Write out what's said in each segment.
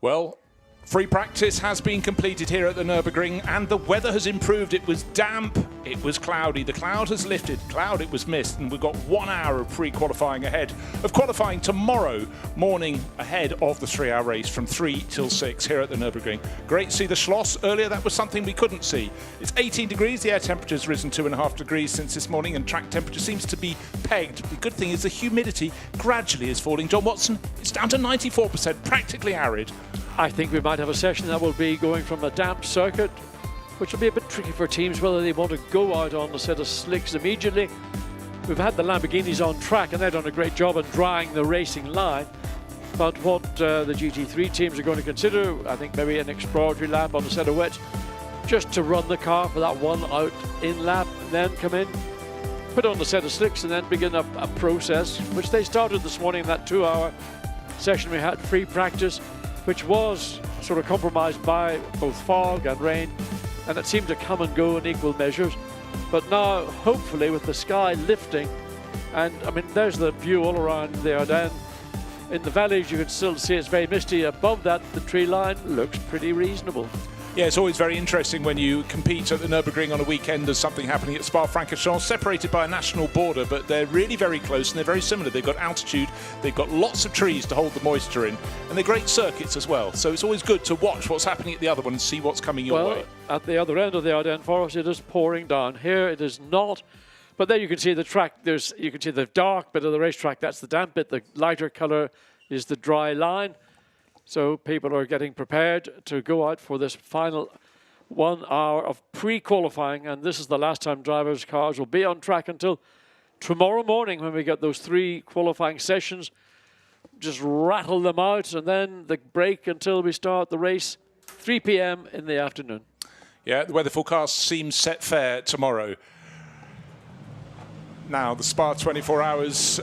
Well, free practice has been completed here at the Nürburgring and the weather has improved. It was damp, it was cloudy, the cloud has lifted, it was mist, and we've got 1 hour of pre-qualifying ahead of qualifying tomorrow morning ahead of the 3-hour race from 3 till 6 here at the Nürburgring. Great to see the Schloss. Earlier that was something we couldn't see. It's 18 degrees, the air temperature has risen 2.5 degrees since this morning and track temperature seems to be pegged. The good thing is the humidity gradually is falling. John Watson, it's down to 94%, practically arid. I think we might have a session that will be going from a damp circuit, which will be a bit tricky for teams whether they want to go out on a set of slicks immediately. We've had the Lamborghinis on track and they've done a great job in drying the racing line. But what the GT3 teams are going to consider, I think maybe an exploratory lap on a set of wets, just to run the car for that one out in lap, and then come in, put on a set of slicks and then begin a process, which they started this morning in that 2-hour session we had, free practice, which was sort of compromised by both fog and rain, and it seemed to come and go in equal measures. But now, hopefully, with the sky lifting, and I mean, there's the view all around the Ardennes. In the valleys, you can still see it's very misty. Above that, the tree line looks pretty reasonable. Yeah, it's always very interesting when you compete at the Nürburgring on a weekend. There's something happening at Spa-Francorchamps, separated by a national border, but they're really very close and they're very similar. They've got altitude, they've got lots of trees to hold the moisture in, and they're great circuits as well. So it's always good to watch what's happening at the other one and see what's coming your way. At the other end of the Ardennes forest, it is pouring down. Here it is not. But there you can see the track. You can see the dark bit of the racetrack. That's the damp bit. The lighter colour is the dry line. So people are getting prepared to go out for this final 1 hour of pre-qualifying, and this is the last time drivers' cars will be on track until tomorrow morning when we get those 3 qualifying sessions. Just rattle them out, and then the break until we start the race, 3 p.m. in the afternoon. Yeah, the weather forecast seems set fair tomorrow. Now, the Spa 24 hours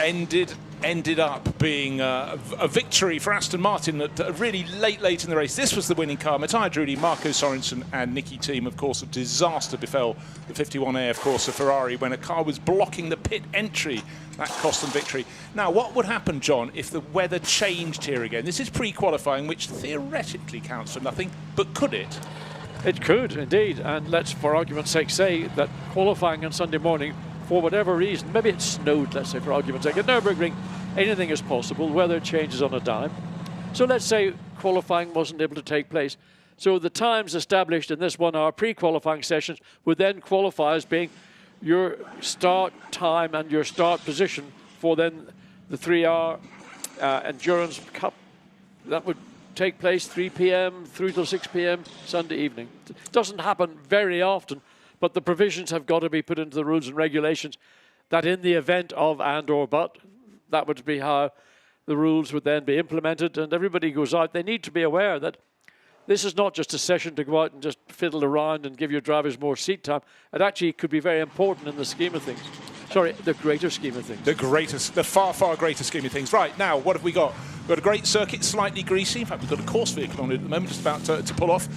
ended up being a victory for Aston Martin at really late in the race. This was the winning car. Matteo Drudi, Marco Sorensen and Niki Team. Of course, a disaster befell the 51A, of course, of Ferrari when a car was blocking the pit entry. That cost them victory. Now, what would happen, John, if the weather changed here again? This is pre-qualifying, which theoretically counts for nothing, but could it? It could, indeed. And let's, for argument's sake, say that qualifying on Sunday morning, for whatever reason, maybe it snowed, let's say, for argument's sake. At Nürburgring, anything is possible. Weather changes on a dime. So let's say qualifying wasn't able to take place. So the times established in this 1 hour pre-qualifying sessions would then qualify as being your start time and your start position for then the 3-hour Endurance Cup. That would take place 3 p.m. through till 6 p.m. Sunday evening. It doesn't happen very often, but the provisions have got to be put into the rules and regulations that in the event of and or but, that would be how the rules would then be implemented, and everybody goes out. They need to be aware that this is not just a session to go out and just fiddle around and give your drivers more seat time. It actually could be very important in the scheme of things. Sorry, the greater scheme of things. The far greater scheme of things. Right, now, what have we got? We've got a great circuit, slightly greasy. In fact, we've got a course vehicle on it at the moment, just about to pull off.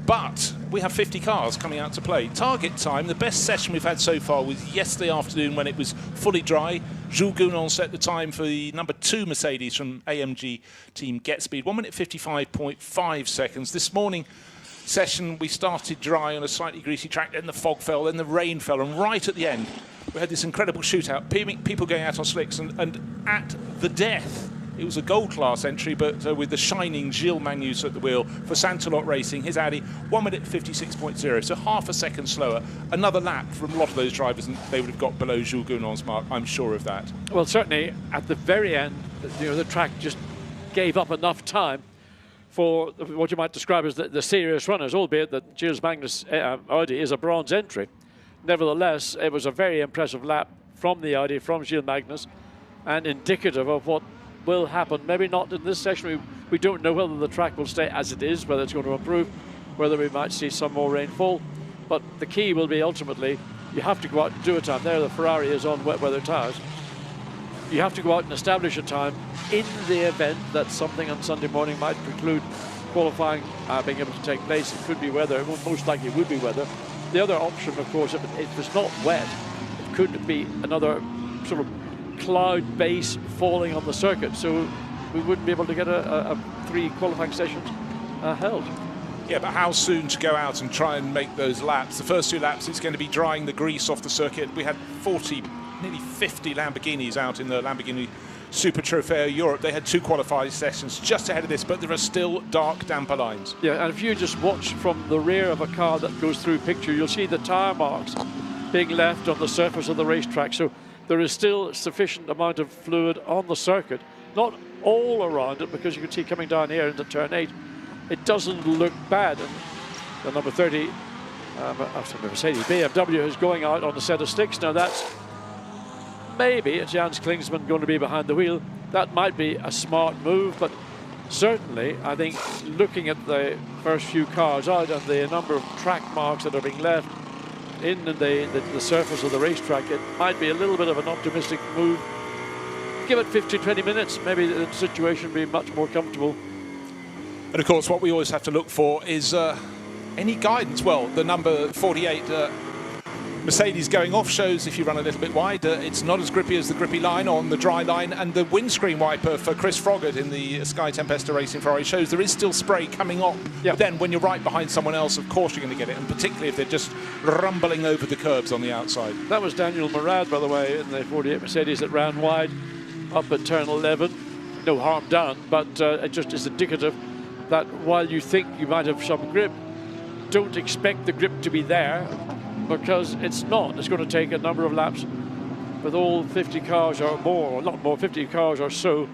But we have 50 cars coming out to play. Target time, the best session we've had so far was yesterday afternoon when it was fully dry. Jules Gounon set the time for the number 2 Mercedes from AMG Team Get Speed, 1 minute 55.5 seconds. This morning session, we started dry on a slightly greasy track, then the fog fell, then the rain fell, and right at the end, we had this incredible shootout, people going out on slicks, and at the death, it was a gold class entry, but with the shining Gilles Magnus at the wheel for Santalot Racing, his Audi, 1 minute 56.0, so half a second slower. Another lap from a lot of those drivers, and they would have got below Jules Gounon's mark, I'm sure of that. Well, certainly at the very end, the track just gave up enough time for what you might describe as the serious runners, albeit that Gilles Magnus Audi is a bronze entry. Nevertheless, it was a very impressive lap from the Audi, from Gilles Magnus, and indicative of what will happen. Maybe not in this session. We don't know whether the track will stay as it is, whether it's going to improve, whether we might see some more rainfall. But the key will be ultimately, you have to go out and do a time. There the Ferrari is on wet weather tyres. You have to go out and establish a time in the event that something on Sunday morning might preclude qualifying being able to take place. It could be weather. It most likely would be weather. The other option, of course, if it's not wet, it could be another sort of cloud base falling on the circuit, so we wouldn't be able to get a qualifying sessions held. Yeah, but how soon to go out and try and make those laps? The first 2 laps, it's going to be drying the grease off the circuit. We had 40, nearly 50 Lamborghinis out in the Lamborghini Super Trofeo Europe. They had 2 qualifying sessions just ahead of this, but there are still dark damper lines. Yeah, and if you just watch from the rear of a car that goes through picture, you'll see the tyre marks being left on the surface of the racetrack. So there is still sufficient amount of fluid on the circuit, not all around it, because you can see coming down here into turn 8, it doesn't look bad. And the number 30, after Mercedes, BMW is going out on a set of sticks. Now that's maybe it's Jans Klingsman going to be behind the wheel. That might be a smart move, but certainly I think looking at the first few cars out and the number of track marks that are being left in the surface of the racetrack, it might be a little bit of an optimistic move. Give it 15-20 minutes, maybe the situation will be much more comfortable. And of course, what we always have to look for is any guidance. Well, the number 48 Mercedes going off shows if you run a little bit wide, it's not as grippy as the grippy line on the dry line, and the windscreen wiper for Chris Froggatt in the Sky Tempesta Racing Ferrari shows there is still spray coming off. Yep. But then when you're right behind someone else, of course you're going to get it, and particularly if they're just rumbling over the curbs on the outside. That was Daniel Murad, by the way, in the 48 Mercedes that ran wide up at turn 11. No harm done, but it just is indicative that while you think you might have some grip, don't expect the grip to be there, because it's not. It's going to take a number of laps with all 50 cars or more, or not more, 50 cars or so,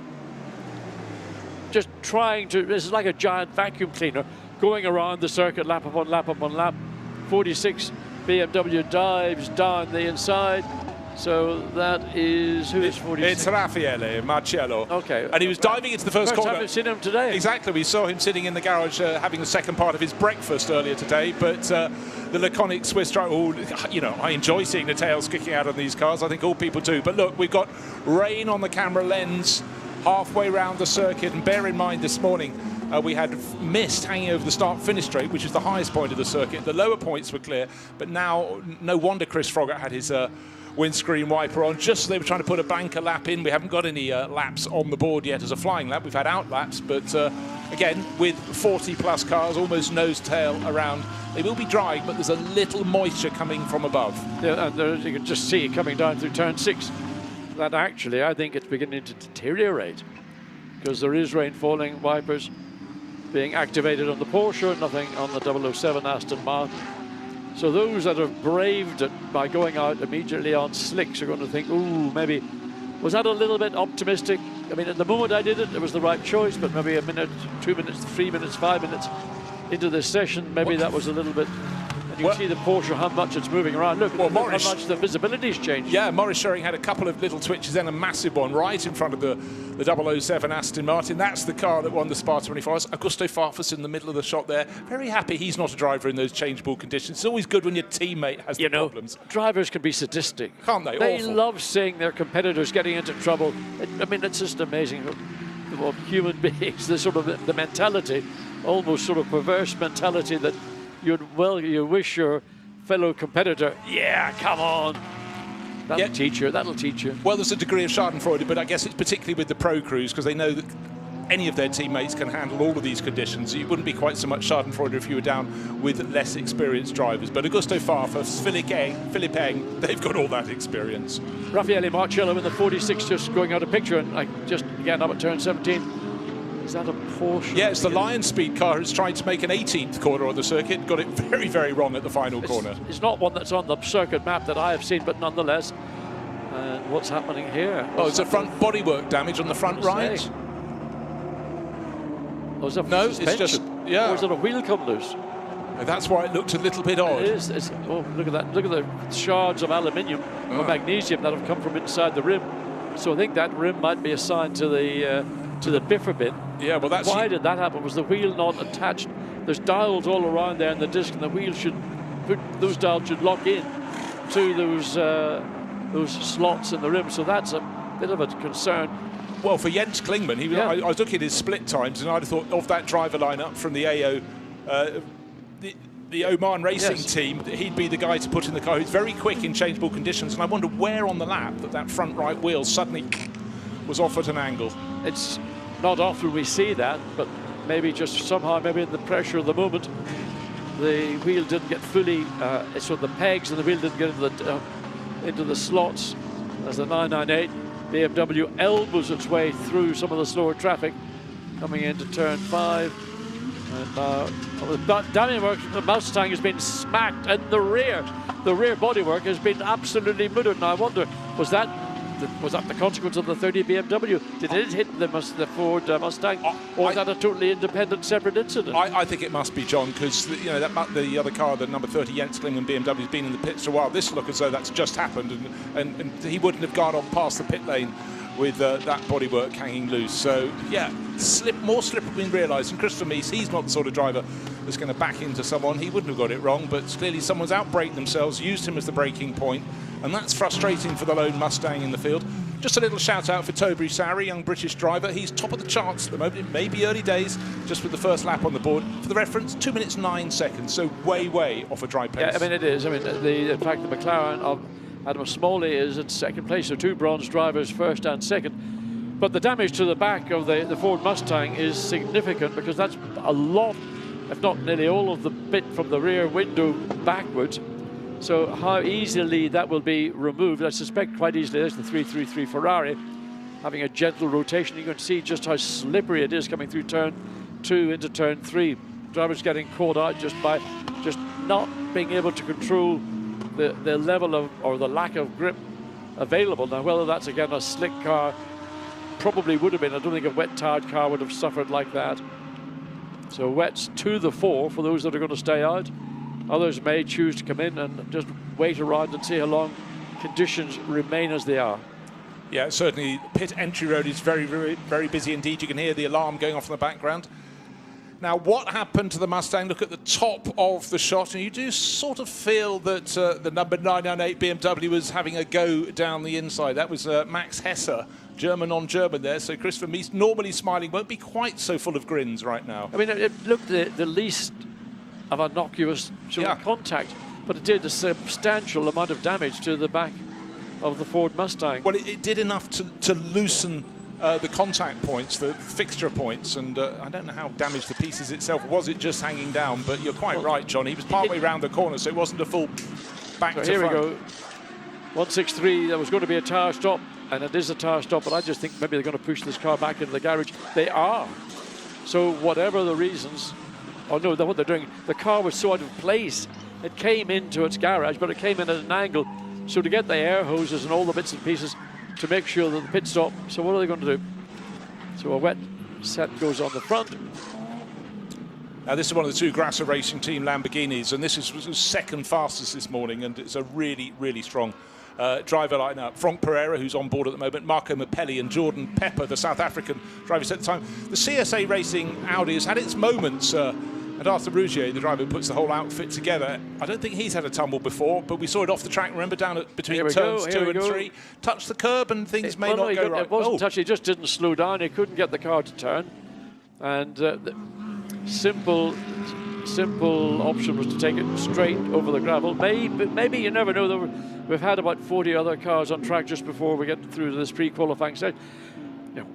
just trying to, this is like a giant vacuum cleaner going around the circuit lap upon lap upon lap. 46 BMW dives down the inside. So that is, who is 46? It's Raffaele Marcello. Okay. And he was diving into the first corner. Time we've seen him today. Exactly. We saw him sitting in the garage having the second part of his breakfast earlier today. But the laconic Swiss driver, you know, I enjoy seeing the tails kicking out on these cars. I think all people do. But look, we've got rain on the camera lens halfway around the circuit. And bear in mind this morning, we had mist hanging over the start-finish straight, which is the highest point of the circuit. The lower points were clear. But now, no wonder Chris Froggatt had his windscreen wiper on, just as they were trying to put a banker lap in. We haven't got any laps on the board yet as a flying lap. We've had out laps, but again, with 40 plus cars, almost nose tail around, they will be drying, but there's a little moisture coming from above. Yeah, and there, you can just see it coming down through turn 6. That actually, I think it's beginning to deteriorate, because there is rain falling, wipers being activated on the Porsche, nothing on the 007 Aston Martin. So those that have braved it by going out immediately on slicks are going to think, ooh, maybe, was that a little bit optimistic? I mean, at the moment I did it, it was the right choice, but maybe a minute, 2 minutes, 3 minutes, 5 minutes into this session, maybe that was a little bit. And you can see the Porsche, how much it's moving around. Look, how much the visibility's changed. Yeah, Maurice Schering had a couple of little twitches, then a massive one right in front of the 007 Aston Martin. That's the car that won the Spa 24 Hours. Augusto Farfus in the middle of the shot there. Very happy he's not a driver in those changeable conditions. It's always good when your teammate has the problems. Drivers can be sadistic. Can't they? They Awful. love seeing their competitors getting into trouble. I mean, it's just amazing of human beings, the sort of the mentality, almost sort of perverse mentality that you wish your fellow competitor, yeah, come on. That'll teach you, that'll teach you. Well, there's a degree of schadenfreude, but I guess it's particularly with the pro crews, because they know that any of their teammates can handle all of these conditions. It wouldn't be quite so much schadenfreude if you were down with less experienced drivers. But Augusto Farfus, Philippe Eng, they've got all that experience. Raffaele Marcello in the 46 just going out of picture, and just again up at turn 17. Is that a Porsche? Yeah, it's the Lion Speed car who's trying to make an 18th corner on the circuit. Got it very, very wrong at the final corner. It's not one that's on the circuit map that I have seen, but nonetheless. And what's happening here? It's a front bodywork damage on the front right. Oh, is that no, suspension? it's just, yeah. Or is it a wheel come loose? That's why it looked a little bit odd. It is. Oh, look at that. Look at the shards of aluminium or magnesium that have come from inside the rim. So I think that rim might be assigned to the biffer bin. Yeah, well, that's... Why did that happen? Was the wheel not attached? There's dials all around there in the disc, and the wheel those dials should lock in to those slots in the rim. So that's a bit of a concern. Well, for Jens Klingman, I was looking at his split times, and I'd have thought of that driver lineup from the AO, the Oman racing team, he'd be the guy to put in the car. He's very quick in changeable conditions, and I wonder where on the lap that front right wheel suddenly was off at an angle. It's not often we see that, but maybe just somehow, maybe in the pressure of the moment, the wheel didn't get fully, so the pegs and the wheel didn't get into the slots as the 998 BMW elbows its way through some of the slower traffic coming into turn 5. And the Mustang has been smacked, and the rear bodywork has been absolutely murdered. And I wonder, was that the consequence of the 30 BMW? Did it hit the Ford Mustang, or was that a totally independent, separate incident? I think it must be, John, because the other car, the number 30 Jens Klingmann BMW, has been in the pits for a while. This look as though that's just happened, and he wouldn't have gone on past the pit lane with that bodywork hanging loose. So yeah, more slip have been realised. And Christopher Mies, he's not the sort of driver that's going to back into someone. He wouldn't have got it wrong, but clearly someone's outbraked themselves, used him as the braking point, and that's frustrating for the lone Mustang in the field. Just a little shout out for Toby Sowry, young British driver. He's top of the charts at the moment. It may be early days, just with the first lap on the board. For the reference, 2 minutes 9 seconds, so way off a dry pace. Yeah, I mean it is. I mean, in fact, the McLaren of Adam Smalley is in second place, so 2 bronze drivers, first and second. But the damage to the back of the Ford Mustang is significant, because that's a lot, if not nearly all of the bit from the rear window backwards. So how easily that will be removed, I suspect quite easily. There's the 333 Ferrari having a gentle rotation. You can see just how slippery it is coming through turn 2 into turn 3. Drivers getting caught out just by not being able to control the level of, or the lack of grip available. Now, whether that's again a slick car, probably would have been. I don't think a wet-tired car would have suffered like that. So wets to the fore for those that are going to stay out. Others may choose to come in and just wait around and see how long conditions remain as they are. Yeah, certainly pit entry road is very busy indeed. You can hear the alarm going off in the background. Now, what happened to the Mustang? Look at the top of the shot, and you do sort of feel that the number 998 BMW was having a go down the inside. That was Max Hesse, German on German there. So Christopher Mies, normally smiling, won't be quite so full of grins right now. I mean, it looked the least of innocuous contact, but it did a substantial amount of damage to the back of the Ford Mustang. Well, it did enough to loosen the contact points, the fixture points, and I don't know how damaged the pieces itself was. It just hanging down, but you're quite right, John. He was partway round the corner, so it wasn't a full back to front. Here we go. 163. There was going to be a tyre stop, and it is a tyre stop, but I just think maybe they're going to push this car back into the garage. They are. So whatever the reasons, what they're doing, the car was so out of place. It came into its garage, but it came in at an angle. So to get the air hoses and all the bits and pieces to make sure that the pit stop. So what are they going to do? So a wet set goes on the front. Now this is one of the 2 Grasser Racing Team Lamborghinis, and this was second fastest this morning, and it's a really strong driver lineup. Frank Pereira, who's on board at the moment, Marco Mappelli and Jordan Pepper, the South African drivers at the time. The CSA Racing Audi has had its moments, and Arthur Rougier, the driver who puts the whole outfit together, I don't think he's had a tumble before, but we saw it off the track, remember, down between turns 2 and 3. Touched the curb and things may not go right. It wasn't touched, he just didn't slow down. He couldn't get the car to turn. And the simple option was to take it straight over the gravel. Maybe you never know. We've had about 40 other cars on track just before we get through to this pre-qualifying stage.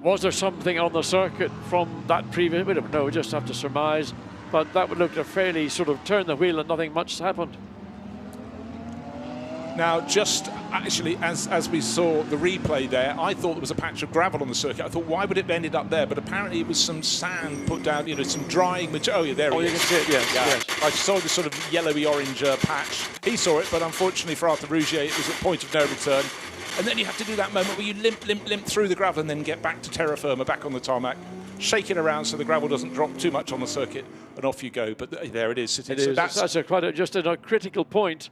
Was there something on the circuit from that previous? We don't know, we just have to surmise. But that would look a fairly sort of turn the wheel and nothing much happened. Now, just actually, as we saw the replay there, I thought there was a patch of gravel on the circuit. I thought, why would it have ended up there? But apparently it was some sand put down, some drying material. Oh, yeah, there it is. You can see it, yes. I saw this sort of yellowy-orange patch. He saw it, but unfortunately for Arthur Rougier, it was at point of no return. And then you have to do that moment where you limp through the gravel and then get back to terra firma, back on the tarmac, shake it around so the gravel doesn't drop too much on the circuit, and off you go. But there it is. It is. That's just a critical point.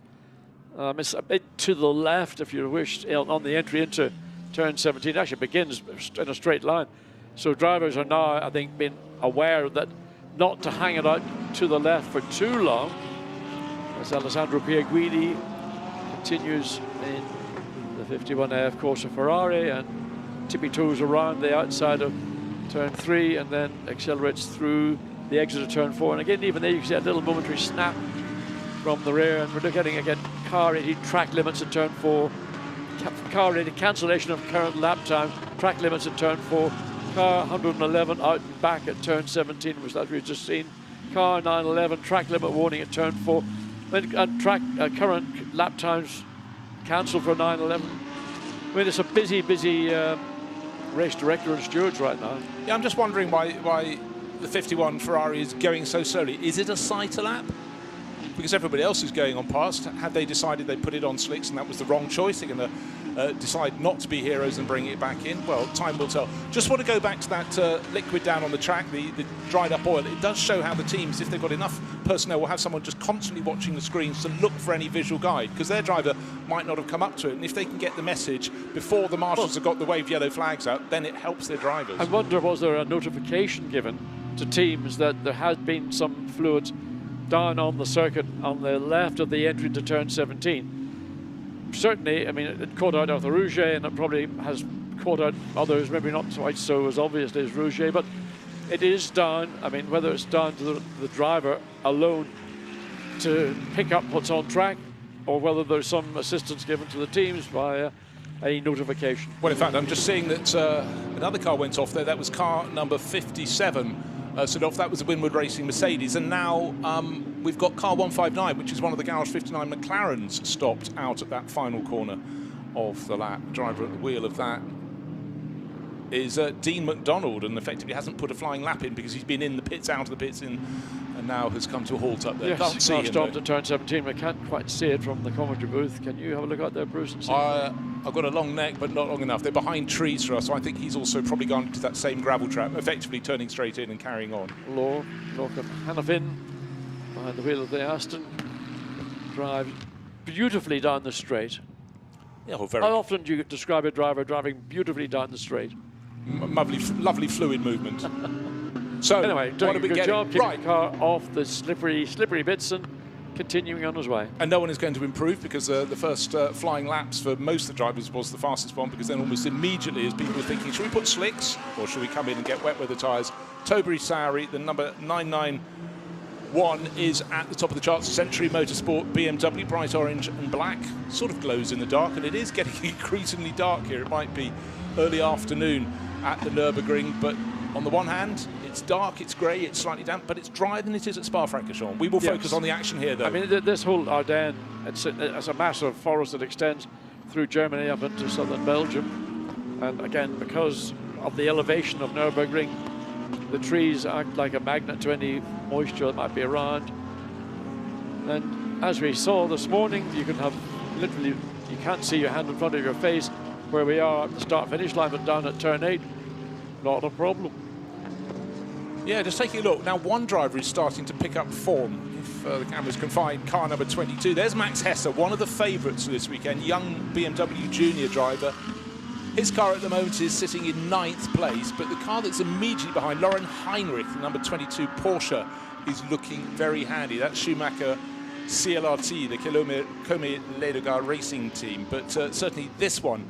It's a bit to the left, if you wish, on the entry into turn 17. It actually begins in a straight line. So drivers are now, I think, being aware that not to hang it out to the left for too long. As Alessandro Pierguidi continues in the 51AF Corsa Ferrari and tippy-toes around the outside of turn 3 and then accelerates through the exit of turn 4. And again, even there you can see a little momentary snap from the rear, and we're getting again car-rated track limits in turn 4, car-rated cancellation of current lap times, track limits in turn 4, Car 111 out and back at turn 17, which that we've just seen. Car 911, track limit warning at turn 4. And track current lap times cancelled for 911. I mean, it's a busy race director and stewards right now. Yeah, I'm just wondering why the 51 Ferrari is going so slowly. Is it a sighter lap? Because everybody else is going on past. Had they decided they put it on slicks and that was the wrong choice, they're going to decide not to be heroes and bring it back in? Well, time will tell. Just want to go back to that liquid down on the track, the dried up oil. It does show how the teams, if they've got enough personnel, will have someone just constantly watching the screens to look for any visual guide, because their driver might not have come up to it. And if they can get the message before the marshals have got the waved yellow flags out, then it helps their drivers. I wonder, was there a notification given to teams that there has been some fluid down on the circuit on the left of the entry to turn 17? Certainly, I mean, it caught out Arthur Rouget, and it probably has caught out others, maybe not quite so as obviously as Rouget, but it is down. I mean, whether it's down to the driver alone to pick up what's on track, or whether there's some assistance given to the teams via a notification. Well, in fact, I'm just seeing that another car went off there. That was car number 57. That was the Winwood Racing Mercedes, and now we've got car 159, which is one of the Garage 59 McLarens, stopped out at that final corner of the lap. Driver at the wheel of that is Dean McDonald, and effectively hasn't put a flying lap in because he's been in the pits, out of the pits, and now has come to a halt up there. Yes, Can't see him, stopped at turn 17. We can't quite see it from the commentary booth. Can you have a look out there, Bruce? And see I've got a long neck, but not long enough. They're behind trees for us, so I think he's also probably gone to that same gravel trap, effectively turning straight in and carrying on. Lorcan Hannafin behind the wheel of the Aston drives beautifully down the straight. Yeah, well, very How often do you describe a driver driving beautifully down the straight? lovely fluid movement. So anyway, what doing are a we good getting? job keeping Right. the car off the slippery bits and continuing on his way. And no one is going to improve, because the first flying laps for most of the drivers was the fastest one, because then almost immediately, as people were thinking, should we put slicks or should we come in and get wet weather tyres? Tobury Sowry, the number 991, is at the top of the charts. Century Motorsport BMW, bright orange and black, sort of glows in the dark, and it is getting increasingly dark here. It might be early afternoon at the Nürburgring, but on the one hand, it's dark, it's grey, it's slightly damp, but it's drier than it is at Spa-Francorchamps. We will focus on the action here, though. I mean, this whole Ardennes, it's a massive forest that extends through Germany up into southern Belgium. And again, because of the elevation of Nürburgring, the trees act like a magnet to any moisture that might be around. And as we saw this morning, you can have literally, you can't see your hand in front of your face where we are at the start-finish line, but down at turn 8, not a problem. Yeah, just taking a look. Now, one driver is starting to pick up form, if the cameras can find car number 22. There's Max Hesse, one of the favourites for this weekend, young BMW junior driver. His car at the moment is sitting in 9th place, but the car that's immediately behind, Lauren Heinrich, the number 22 Porsche, is looking very handy. That's Schumacher CLRT, the Come Ledogar racing team. But certainly this one,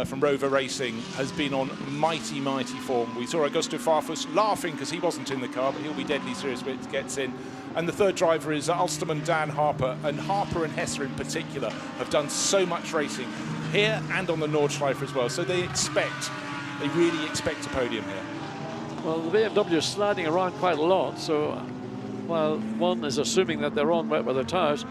from Rover Racing, has been on mighty form. We saw Augusto Farfus laughing because he wasn't in the car, but he'll be deadly serious when it gets in. And the third driver is Alsterman Dan Harper, and Harper and Hesse in particular have done so much racing here and on the Nordschleife as well, so they really expect a podium here. Well, the BMW is sliding around quite a lot, so while one is assuming that they're on wet weather tyres,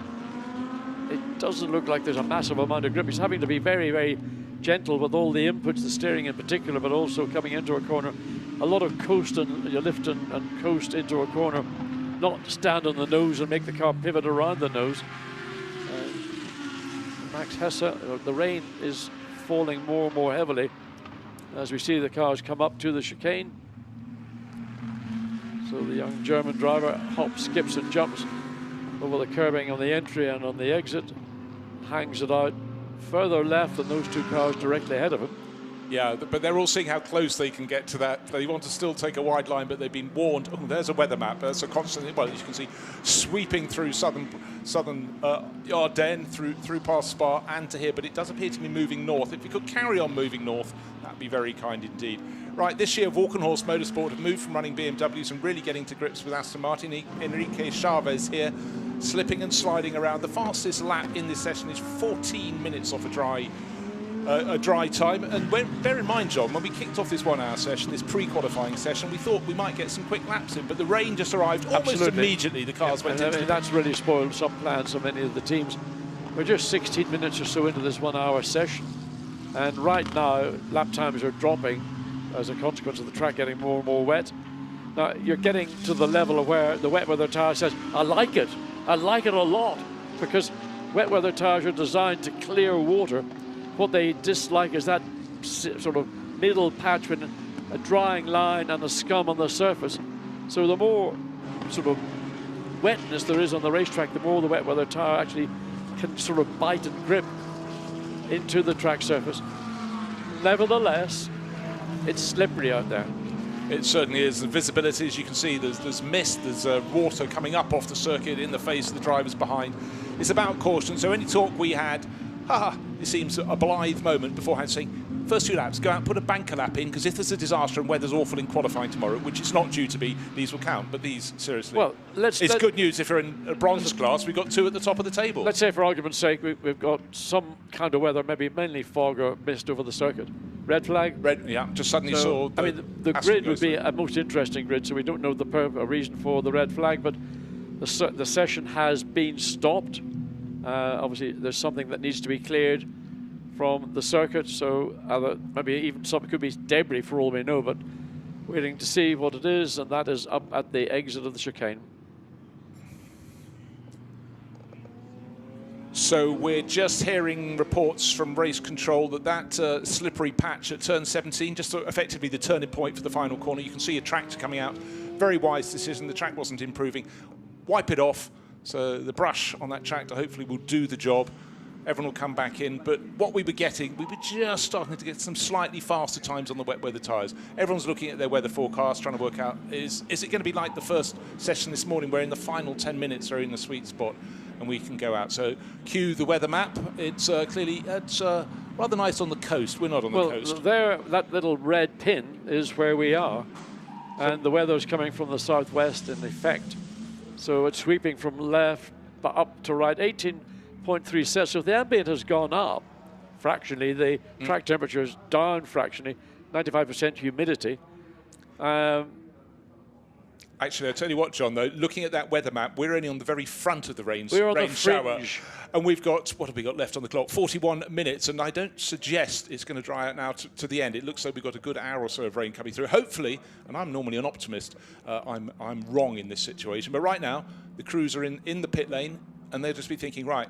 it doesn't look like there's a massive amount of grip. He's having to be very gentle with all the inputs, the steering in particular, but also coming into a corner. A lot of coast, and you lift and coast into a corner, not stand on the nose and make the car pivot around the nose. Max Hesse, the rain is falling more and more heavily as we see the cars come up to the chicane. So the young German driver hops, skips and jumps over the curbing on the entry and on the exit, hangs it out further left than those two cars directly ahead of him. Yeah, but they're all seeing how close they can get to that. They want to still take a wide line, but they've been warned. Oh, there's a weather map. That's a constant, well, as you can see, sweeping through southern Ardennes, through past Spa and to here. But it does appear to be moving north. If we could carry on moving north, that'd be very kind indeed. Right, this year, Walkenhorst Motorsport have moved from running BMWs and really getting to grips with Aston Martin. Enrique Chavez here, slipping and sliding around. The fastest lap in this session is 14 minutes off a dry a dry time. And bear in mind, John, when we kicked off this 1 hour session, this pre-qualifying session, we thought we might get some quick laps in, but the rain just arrived almost immediately. The cars went into that's really spoiled some plans of many of the teams. We're just 16 minutes or so into this 1 hour session, and right now lap times are dropping as a consequence of the track getting more and more wet. Now you're getting to the level of where the wet weather tyre says, I like it a lot, because wet weather tyres are designed to clear water. What they dislike is that sort of middle patch with a drying line and a scum on the surface. So the more sort of wetness there is on the racetrack, the more the wet weather tyre actually can sort of bite and grip into the track surface. Nevertheless, it's slippery out there. It certainly is. The visibility, as you can see, there's mist, there's water coming up off the circuit in the face of the drivers behind. It's about caution. So any talk we had, it seems a blithe moment beforehand, saying, first 2 laps, go out and put a banker lap in, because if there's a disaster and weather's awful in qualifying tomorrow, which it's not due to be, these will count. But these, seriously, well, it's good news if you're in a bronze class. We've got 2 at the top of the table. Let's say, for argument's sake, we've got some kind of weather, maybe mainly fog or mist over the circuit. Red flag? Yeah, just suddenly saw I mean, the grid would be a most interesting grid, so we don't know the reason for the red flag, but the session has been stopped. Obviously, there's something that needs to be cleared from the circuit, so maybe even some could be debris for all we know, but waiting to see what it is, and that is up at the exit of the chicane. So we're just hearing reports from race control that slippery patch at turn 17, just effectively the turning point for the final corner. You can see a tractor coming out. Very wise decision. The track wasn't improving. Wipe it off. So the brush on that tractor hopefully will do the job. Everyone will come back in. But what we were getting, we were just starting to get some slightly faster times on the wet weather tyres. Everyone's looking at their weather forecast, trying to work out, is it going to be like the first session this morning, where in the final 10 minutes are in the sweet spot and we can go out. So cue the weather map. It's clearly, it's rather nice on the coast. We're not on the coast. Well, there, that little red pin is where we are. And the weather's coming from the southwest in effect. So it's sweeping from left up to right, 18.3 Celsius. So the ambient has gone up fractionally. The track temperature is down fractionally, 95% humidity. Actually, I'll tell you what, John, though, looking at that weather map, we're only on the very front of the rain shower. And we've got, what have we got left on the clock? 41 minutes, and I don't suggest it's going to dry out now to the end. It looks like we've got a good hour or so of rain coming through. Hopefully, and I'm normally an optimist, I'm wrong in this situation. But right now, the crews are in the pit lane, and they'll just be thinking, right,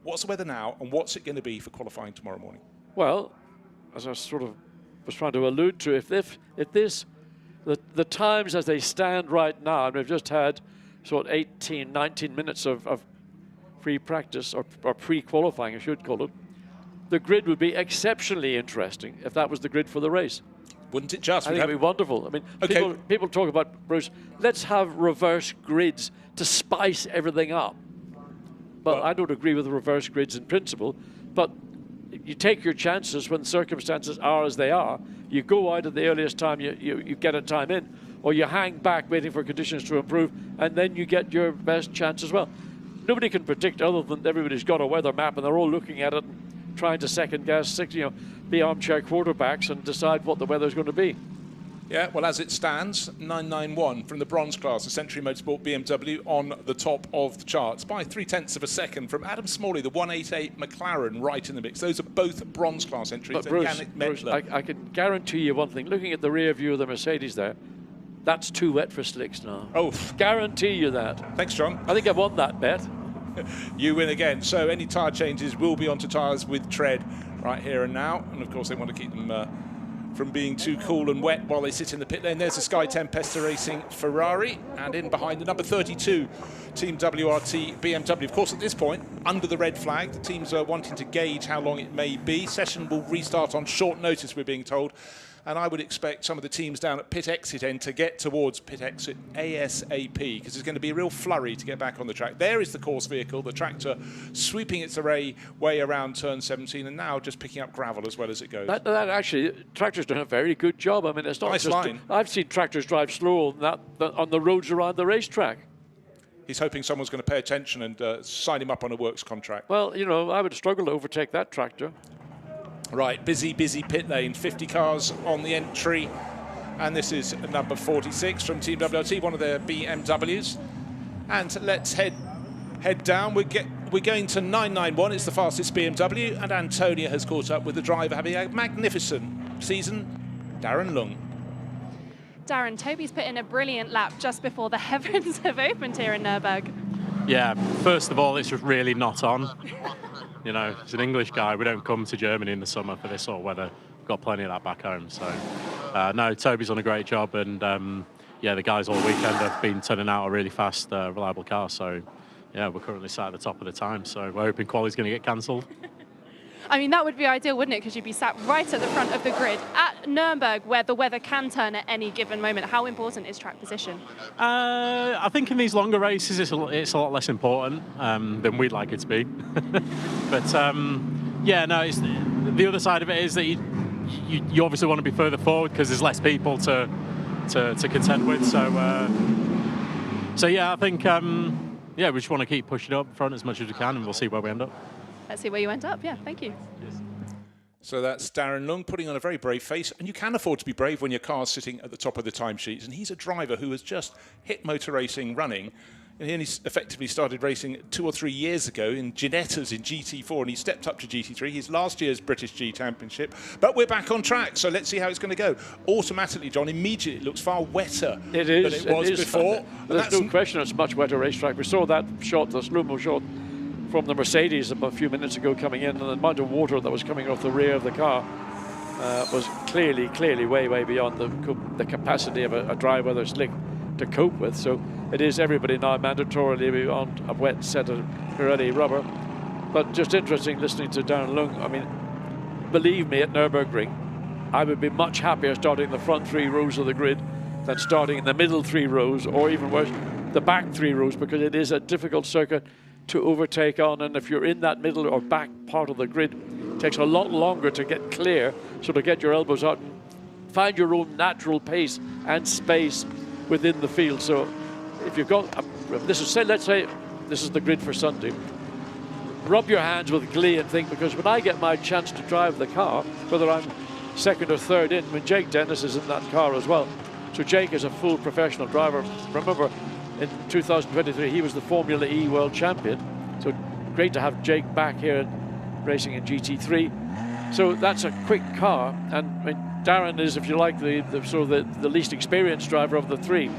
what's the weather now, and what's it going to be for qualifying tomorrow morning? Well, as I sort of was trying to allude to, the times as they stand right now, and we've just had sort of 18, 19 minutes of free practice, or pre-qualifying, I should call it, the grid would be exceptionally interesting if that was the grid for the race. Wouldn't it just? I think it would be wonderful. I mean, people talk about, Bruce, let's have reverse grids to spice everything up. But I don't agree with the reverse grids in principle, but you take your chances when circumstances are as they are. You go out at the earliest time you get a time in, or you hang back waiting for conditions to improve, and then you get your best chance as well. Nobody can predict, other than everybody's got a weather map and they're all looking at it and trying to second guess, be armchair quarterbacks and decide what the weather's going to be. Yeah, well, as it stands, 991 from the bronze class, the Century Motorsport BMW on the top of the charts by 0.3 of a second from Adam Smalley, the 188 McLaren, right in the mix. Those are both bronze class entries. But Bruce, I can guarantee you one thing. Looking at the rear view of the Mercedes there, that's too wet for slicks now. Oh, guarantee you that. Thanks, John. I think I won that bet. You win again. So any tyre changes will be onto tyres with tread right here and now. And of course, they want to keep them from being too cool and wet while they sit in the pit lane. There's the Sky Tempesta Racing Ferrari, and in behind the number 32 Team WRT BMW. Of course, at this point, under the red flag, the teams are wanting to gauge how long it may be. Session will restart on short notice, we're being told. And I would expect some of the teams down at pit exit end to get towards pit exit ASAP, because there's going to be a real flurry to get back on the track. There is the course vehicle, the tractor sweeping its way around turn 17, and now just picking up gravel as well as it goes. That actually, tractors done a very good job. I mean, it's not nice just line. I've seen tractors drive slow on the roads around the racetrack. He's hoping someone's going to pay attention and sign him up on a works contract. Well, I would struggle to overtake that tractor. Right, busy pit lane, 50 cars on the entry. And this is number 46 from Team WRT, one of their BMWs. And let's head down. We're going to 991. It's the fastest BMW, and Antonia has caught up with the driver having a magnificent season, Darren Lung. Darren, Toby's put in a brilliant lap just before the heavens have opened here in Nürburgring. Yeah, first of all, it's just really not on. You know, as an English guy, we don't come to Germany in the summer for this sort of weather. We've got plenty of that back home. So, no, Toby's done a great job, and yeah, the guys all weekend have been turning out a really fast, reliable car. So, yeah, we're currently sat at the top of the time. So we're hoping quali's going to get cancelled. I mean, that would be ideal, wouldn't it? Because you'd be sat right at the front of the grid at Nürburgring, where the weather can turn at any given moment. How important is track position? I think in these longer races, it's a lot less important than we'd like it to be. But yeah, no, it's, the other side of it is that you obviously want to be further forward because there's less people to contend with. So yeah, I think yeah, we just want to keep pushing up front as much as we can, and we'll see where we end up. Let's see where you end up. Yeah, thank you. So that's Darren Lung putting on a very brave face, and you can afford to be brave when your car's sitting at the top of the timesheets. And he's a driver who has just hit motor racing running, and he only effectively started racing 2 or 3 years ago in Ginettas in GT4, and he stepped up to GT3. He's last year's British G Championship, but we're back on track, so let's see how it's going to go. Automatically, John, immediately it looks far wetter than it was before. There's no question it's a much wetter racetrack. We saw that shot, the slow-mo shot from the Mercedes a few minutes ago coming in, and the amount of water that was coming off the rear of the car was clearly way beyond the capacity of a dry weather slick to cope with. So it is everybody now mandatorily on a wet set of Pirelli rubber. But just interesting listening to Darren Lung. I mean, believe me, at Nürburgring, I would be much happier starting in the front 3 rows of the grid than starting in the middle 3 rows, or even worse, the back 3 rows, because it is a difficult circuit to overtake on, and if you're in that middle or back part of the grid, it takes a lot longer to get clear, so to get your elbows out and find your own natural pace and space within the field. So if you've got let's say this is the grid for Sunday, rub your hands with glee and think, because when I get my chance to drive the car, whether I'm second or third in, when Jake Dennis is in that car as well, so Jake is a full professional driver. Remember, in 2023, he was the Formula E World Champion. So great to have Jake back here racing in GT3. So that's a quick car. And I mean, Darren is, if you like, the least experienced driver of the 3.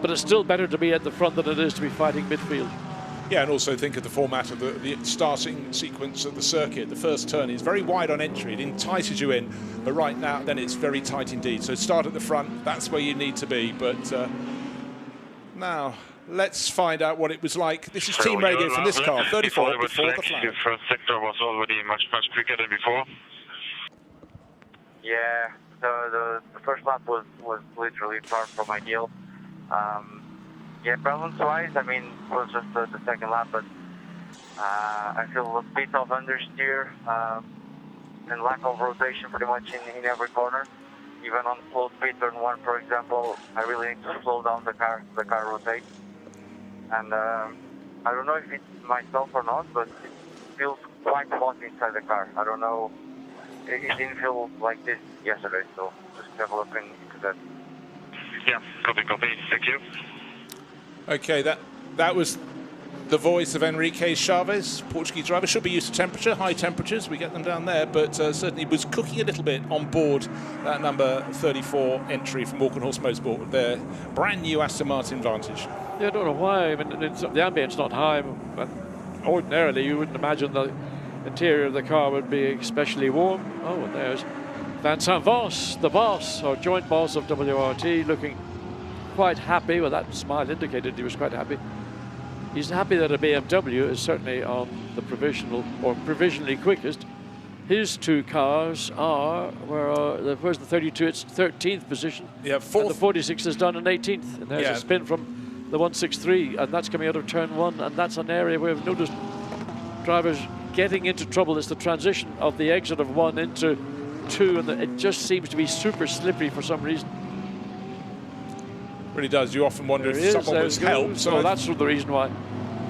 But it's still better to be at the front than it is to be fighting midfield. Yeah, and also think of the format of the starting sequence of the circuit. The first turn is very wide on entry. It entices you in. But right now, then it's very tight indeed. So start at the front. That's where you need to be. But now, let's find out what it was like. This is team radio from this car, 34 before the flag. The first sector was already much quicker than before. Yeah, the first lap was literally far from ideal. Yeah, balance-wise, I mean, it was just the second lap, but I feel a bit of understeer and lack of rotation pretty much in every corner. Even on slow speed turn 1, for example, I really need to slow down the car rotates. And I don't know if it's myself or not, but it feels quite hot inside the car. I don't know, it didn't feel like this yesterday, so just have a look into that. Yeah, copy, thank you. Okay, that was the voice of Enrique Chaves, Portuguese driver. Should be used to temperature, high temperatures, we get them down there, but certainly was cooking a little bit on board that number 34 entry from Walkenhorst Motorsport, their brand new Aston Martin Vantage. Yeah, I don't know why. I mean, the ambience not high, and ordinarily you wouldn't imagine the interior of the car would be especially warm. Oh, and there's Vincent Voss, the boss, or joint boss of WRT, looking quite happy. Well, that smile indicated he was quite happy. He's happy that a BMW is certainly on the provisional or provisionally quickest. His 2 cars are, where's the 32? It's 13th position. Yeah, 4th. And the 46 is done in 18th. And there's a spin from the 163, and that's coming out of turn 1. And that's an area where we've noticed drivers getting into trouble. It's the transition of the exit of 1 into 2, and it just seems to be super slippery for some reason. Really does. You often wonder if someone was helped. So that's the reason why.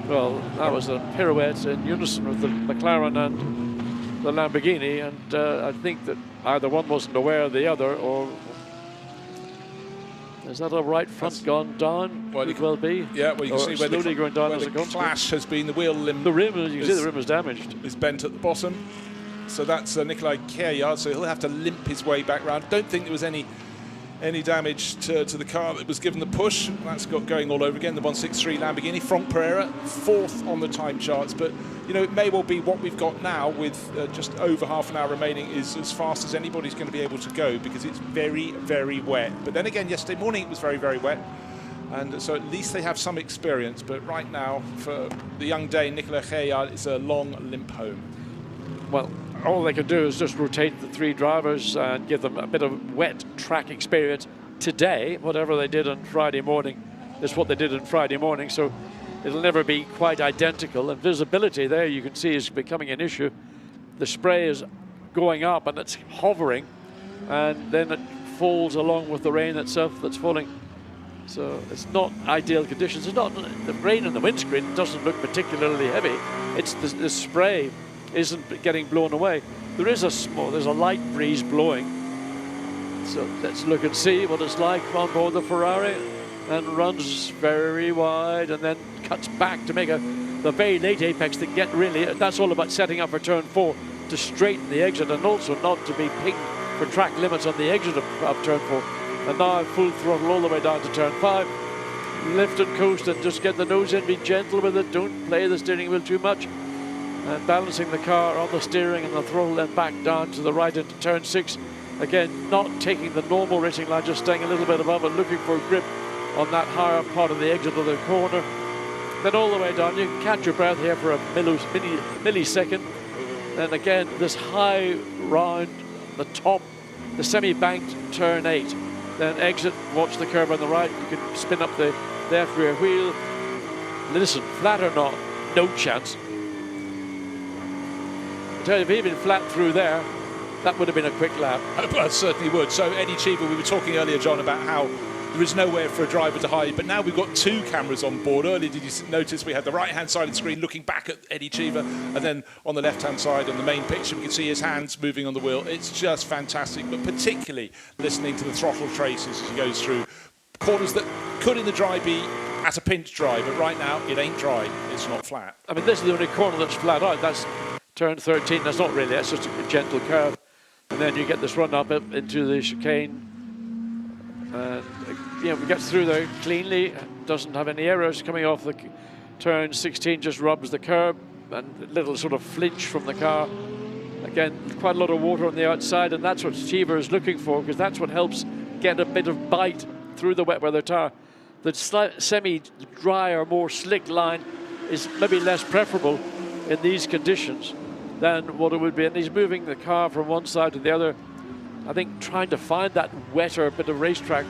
Well, that was a pirouette in unison with the McLaren and the Lamborghini, and I think that either one wasn't aware of the other, or is that a right front gone down? Well, Could well be. Yeah, well, you can see where slowly going down as the it comes. clash has been. The wheel limb. The rim, you can see the rim is damaged. Is bent at the bottom. So that's Nikolai Kjær, so he'll have to limp his way back round. Don't think there was any damage to the car that was given the push. That's got going all over again. The 163 Lamborghini. Franck Pereira, 4th on the time charts. But, you know, it may well be what we've got now with just over half an hour remaining is as fast as anybody's going to be able to go, because it's very, very wet. But then again, yesterday morning it was very, very wet. And so at least they have some experience. But right now, for the young Dane, Nikolai Kjær, it's a long limp home. Well, all they can do is just rotate the 3 drivers and give them a bit of wet track experience today. Whatever they did on Friday morning is what they did on Friday morning, so it'll never be quite identical. And visibility there, you can see, is becoming an issue. The spray is going up and it's hovering, and then it falls along with the rain itself that's falling. So it's not ideal conditions. It's not the rain in the windscreen doesn't look particularly heavy. It's the spray isn't getting blown away. There's a light breeze blowing. So let's look and see what it's like on board the Ferrari, and runs very wide and then cuts back to make the very late apex to get really, that's all about setting up for turn 4 to straighten the exit, and also not to be pinged for track limits on the exit of turn 4. And now full throttle all the way down to turn 5. Lift and coast and just get the nose in, be gentle with it, don't play the steering wheel too much. And balancing the car on the steering and the throttle, then back down to the right into turn 6. Again, not taking the normal racing line, just staying a little bit above and looking for grip on that higher part of the exit of the corner. Then all the way down, you can catch your breath here for a millisecond. Then again, this high round, the top, the semi-banked turn 8. Then exit, watch the curve on the right. You can spin up the left rear wheel. Listen, flat or not, no chance. I tell you, if he'd been flat through there, that would have been a quick lap. It certainly would. So Eddie Cheever, we were talking earlier, John, about how there is nowhere for a driver to hide, but now we've got 2 cameras on board. Earlier, did you notice we had the right-hand side of the screen looking back at Eddie Cheever, and then on the left-hand side on the main picture, we can see his hands moving on the wheel. It's just fantastic, but particularly listening to the throttle traces as he goes through corners that could in the dry be at a pinch dry, but right now it ain't dry, it's not flat. I mean, this is the only corner that's flat out. That's turn 13, that's not really, that's just a gentle curve. And then you get this run up into the chicane. And, you know, we get through there cleanly, doesn't have any errors coming off the turn 16, just rubs the curb, and a little sort of flinch from the car. Again, quite a lot of water on the outside, and that's what Cheever is looking for, because that's what helps get a bit of bite through the wet weather tire. The semi-dry or more slick line is maybe less preferable in these conditions than what it would be. And he's moving the car from one side to the other, I think trying to find that wetter bit of racetrack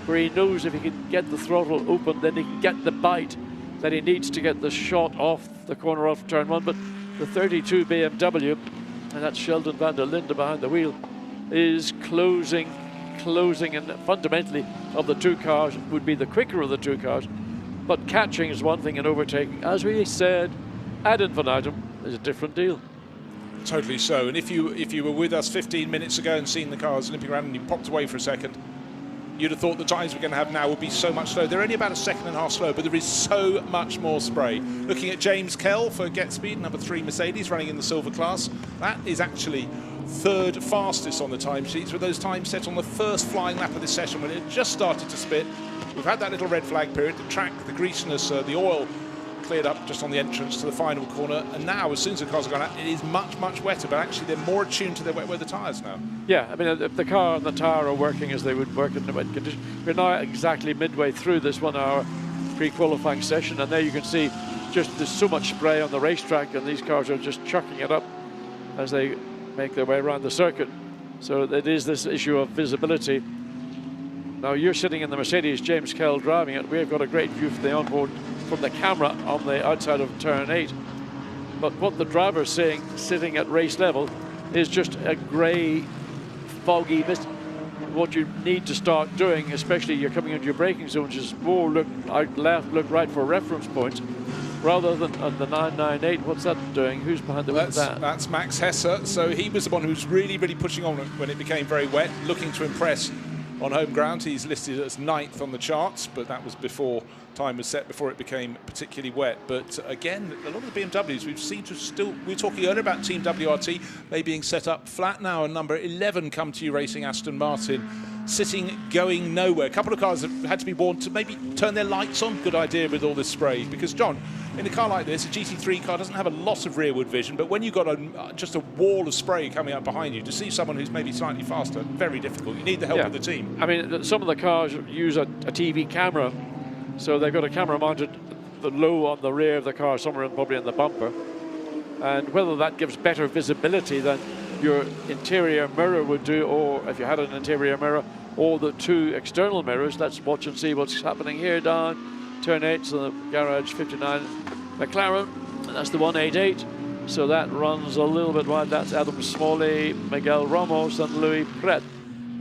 where he knows if he can get the throttle open, then he can get the bite that he needs to get the shot off the corner off turn 1. But the 32 BMW, and that's Sheldon van der Linde behind the wheel, is closing, and fundamentally of the 2 cars would be the quicker of the 2 cars. But catching is one thing, and overtaking, as we said, ad infinitum, is a different deal. Totally so. And if you were with us 15 minutes ago and seen the cars limping around and you popped away for a second, you'd have thought the tyres we're going to have now would be so much slower. They're only about a second and a half slow, but there is so much more spray. Looking at James Kell for Get Speed, number 3 Mercedes, running in the silver class. That is actually 3rd fastest on the timesheets, with those times set on the first flying lap of this session when it had just started to spit. We've had that little red flag period. The track, the greasiness, the oil cleared up just on the entrance to the final corner, and now as soon as the cars have gone out, it is much, much wetter, but actually they're more attuned to their wet weather tyres now. Yeah, I mean, if the car and the tyre are working as they would work in the wet condition. We're now exactly midway through this 1 hour pre-qualifying session, and there you can see just there's so much spray on the racetrack, and these cars are just chucking it up as they make their way around the circuit. So it is this issue of visibility. Now you're sitting in the Mercedes, James Kell driving it. We've got a great view from the onboard, from the camera on the outside of turn 8. But what the driver's saying, sitting at race level, is just a grey, foggy mist. What you need to start doing, especially you're coming into your braking zones, is more look out left, look right for reference points. rather than the 998. What's that doing? Who's behind the wheel of that? That's Max Hesse. So he was the one who was really pushing on when it became very wet, looking to impress on home ground. He's listed as 9th on the charts, but that was before time was set, before it became particularly wet. But again, a lot of the BMWs we've seen to still, we were talking earlier about Team WRT, they being set up flat now, and number 11 Come To You Racing Aston Martin sitting, going nowhere. A couple of cars have had to be warned to maybe turn their lights on. Good idea with all this spray, because John, in a car like this, a GT3 car doesn't have a lot of rearward vision, but when you've got just a wall of spray coming up behind you, to see someone who's maybe slightly faster, very difficult. You need the help of the team. I mean, some of the cars use a TV camera, so they've got a camera mounted low on the rear of the car, somewhere probably in the bumper, and whether that gives better visibility than your interior mirror would do, or if you had an interior mirror, or the 2 external mirrors. Let's watch and see what's happening here down turn 8, so the garage 59 McLaren, and that's the 188. So that runs a little bit wide. That's Adam Smalley, Miguel Ramos, and Louis Pret.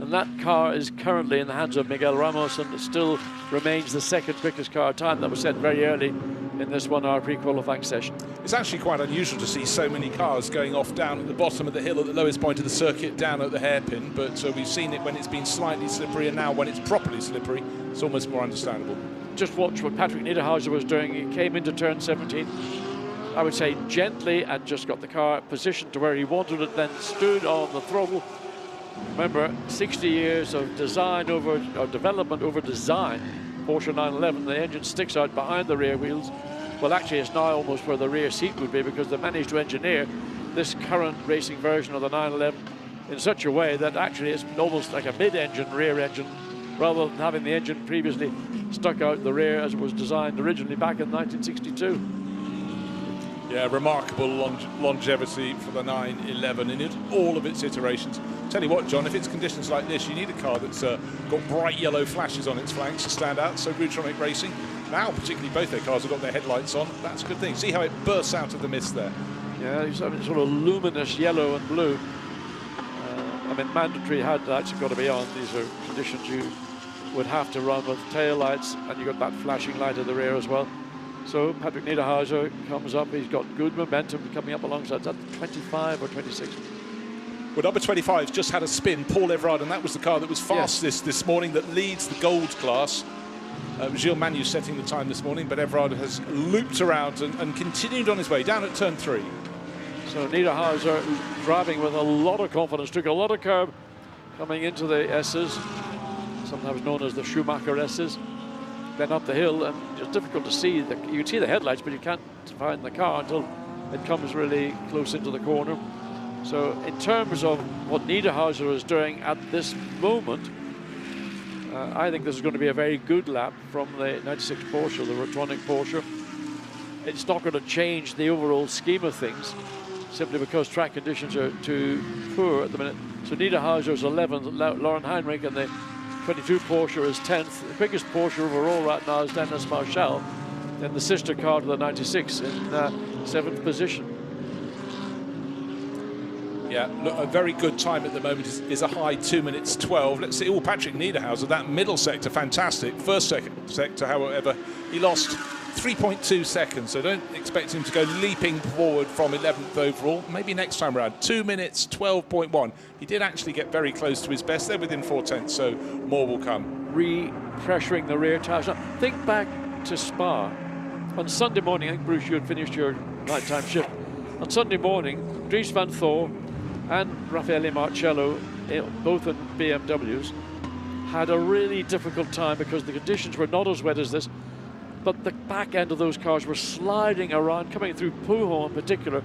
And that car is currently in the hands of Miguel Ramos, and it still remains the second quickest car time that was set very early in this 1 hour pre-qualifying session. It's actually quite unusual to see so many cars going off down at the bottom of the hill at the lowest point of the circuit, down at the hairpin, but we've seen it when it's been slightly slippery, and now when it's properly slippery, it's almost more understandable. Just watch what Patrick Niederhauser was doing. He came into turn 17, I would say gently, and just got the car positioned to where he wanted it, then stood on the throttle. Remember, 60 years of design over, or development over design. Porsche 911, the engine sticks out behind the rear wheels. Well, actually, it's now almost where the rear seat would be, because they managed to engineer this current racing version of the 911 in such a way that actually it's almost like a mid-engine rear engine, rather than having the engine previously stuck out the rear as it was designed originally back in 1962. Yeah, remarkable longevity for the 911 in all of its iterations. Tell you what, John, if it's conditions like this, you need a car that's got bright yellow flashes on its flanks to stand out. So Rutronic Racing, now particularly both their cars have got their headlights on. That's a good thing. See how it bursts out of the mist there. Yeah, it's sort of luminous yellow and blue. I mean, mandatory headlights have got to be on. These are conditions you would have to run with tail lights, and you've got that flashing light at the rear as well. So Patrick Niederhauser comes up. He's got good momentum coming up alongside. Is that 25 or 26? Well, number 25 just had a spin, Paul Everard, and that was the car that was fastest this morning, that leads the gold class. Gilles Manu setting the time this morning, but Everard has looped around and continued on his way down at turn 3. So Niederhauser driving with a lot of confidence, took a lot of curb coming into the S's, sometimes known as the Schumacher S's. Then up the hill, and it's difficult to see. You can see the headlights, but you can't find the car until it comes really close into the corner. So in terms of what Niederhauser is doing at this moment, I think this is going to be a very good lap from the 96 Porsche, the Rotronic Porsche. It's not going to change the overall scheme of things, simply because track conditions are too poor at the minute. So Niederhauser is 11th, Lauren Heinrich, and the 22 Porsche is 10th. The quickest Porsche overall right now is Dennis Marshall, then the sister car to the 96 in 7th position. Yeah, look, a very good time at the moment is a high 2 minutes 12. Let's see, Patrick Niederhauser, that middle sector, fantastic. First sector, however, he lost 3.2 seconds, so don't expect him to go leaping forward from 11th overall. Maybe next time around. 2 minutes 12.1. He did actually get very close to his best. They're within 4/10, so more will come. Re-pressuring the rear tires. Now, think back to Spa. On Sunday morning, I think, Bruce, you had finished your nighttime shift. On Sunday morning, Dries van Thor and Raffaele Marcello, both in BMWs, had a really difficult time because the conditions were not as wet as this, but the back end of those cars were sliding around, coming through Pujo in particular.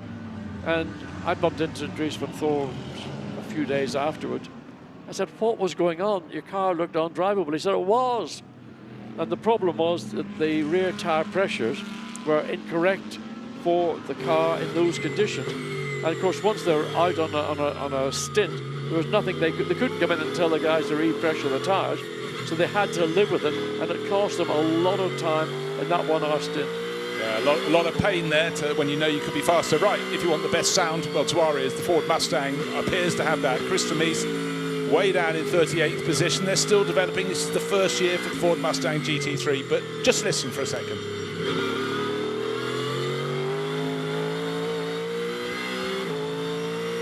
And I bumped into Dries van Thor a few days afterward. I said, what was going on? Your car looked undrivable. He said, it was. And the problem was that the rear tire pressures were incorrect for the car in those conditions. And of course, once they're out on a stint, there was nothing they couldn't come in and tell the guys to re-pressure the tires. So they had to live with it, and it cost them a lot of time in that 1 hour stint. Yeah, a lot of pain there when you know you could be faster. Right, if you want the best sound, well, to our ears, the Ford Mustang appears to have that. Chris Mees way down in 38th position. They're still developing. This is the first year for the Ford Mustang GT3, but just listen for a second.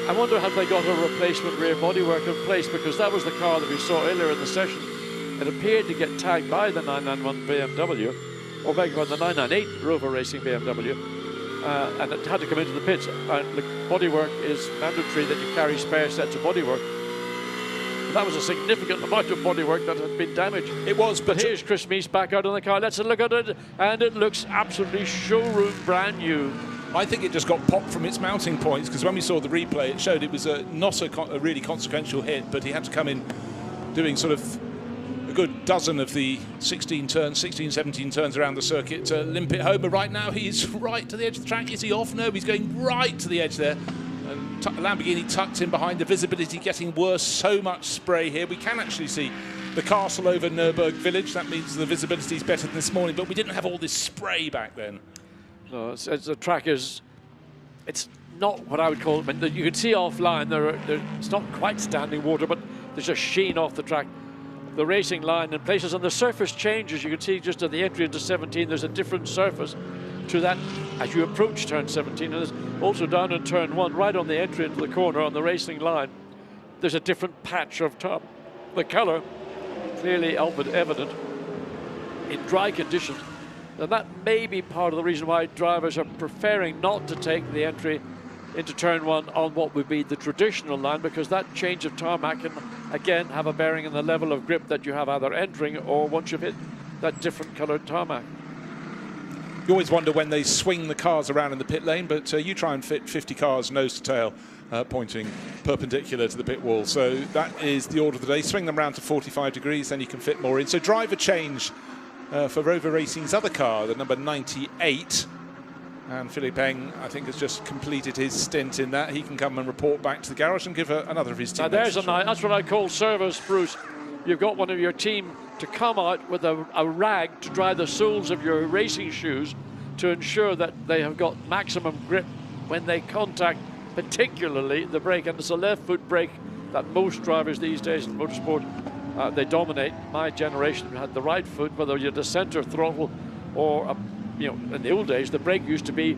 I wonder have they got a replacement rear bodywork in place, because that was the car that we saw earlier in the session. It appeared to get tagged by the 991 BMW, or beg your pardon, the 998 Rover Racing BMW, and it had to come into the pits. The bodywork is mandatory that you carry spare sets of bodywork. That was a significant amount of bodywork that had been damaged. It was, but here's Chris Meese back out on the car. Let's look at it, and it looks absolutely showroom brand new. I think it just got popped from its mounting points, because when we saw the replay, it showed it was not a really consequential hit, but he had to come in doing sort of a good dozen of the 16, 17 turns around the circuit to limp it home. But right now, he's right to the edge of the track. Is he off? No, he's going right to the edge there. And Lamborghini tucked in behind, the visibility getting worse, so much spray here. We can actually see the castle over Nürburgring village. That means the visibility is better than this morning, but we didn't have all this spray back then. No, the track is, it's not what I would call, I mean, you can see offline, it's not quite standing water, but there's a sheen off the track. The racing line in places, and the surface changes. You can see just at the entry into 17, there's a different surface to that as you approach turn 17, and there's also down in turn 1, right on the entry into the corner on the racing line, there's a different patch of top. The colour clearly evident in dry conditions, and that may be part of the reason why drivers are preferring not to take the entry into turn 1 on what would be the traditional line, because that change of tarmac can again have a bearing in the level of grip that you have either entering or once you've hit that different coloured tarmac. You always wonder when they swing the cars around in the pit lane, but you try and fit 50 cars nose to tail, pointing perpendicular to the pit wall. So that is the order of the day. Swing them around to 45 degrees, then you can fit more in. So driver change for Rover Racing's other car, the number 98. And Philippe Eng, I think, has just completed his stint in that. He can come and report back to the garage and give another of his teammates. Now there's that's what I call service, Bruce. You've got one of your team to come out with a rag to dry the soles of your racing shoes to ensure that they have got maximum grip when they contact particularly the brake. And it's a left foot brake that most drivers these days in motorsport, they dominate. My generation had the right foot, whether you're the center throttle or you know, in the old days, the brake used to be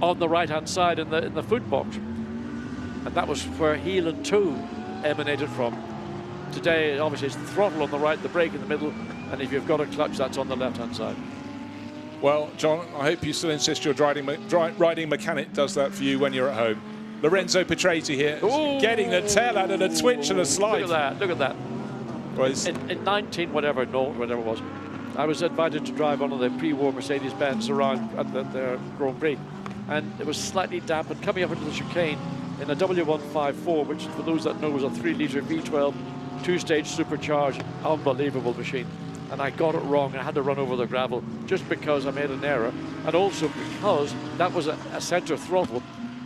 on the right-hand side in the foot box, and that was where heel and toe emanated from. Today, obviously, it's the throttle on the right, the brake in the middle, and if you've got a clutch, that's on the left-hand side. Well, John, I hope you still insist your riding mechanic does that for you when you're at home. Lorenzo Petresi here, getting the tail out of a twitch and a slide. Look at that, look at that. Well, in 19, whatever it was, I was invited to drive one of the pre-war Mercedes-Benz around at the Grand Prix, and it was slightly damp, and coming up into the chicane in a W154, which for those that know was a 3-litre V12 two-stage supercharged, unbelievable machine. And I got it wrong, and I had to run over the gravel just because I made an error, and also because that was a center throttle,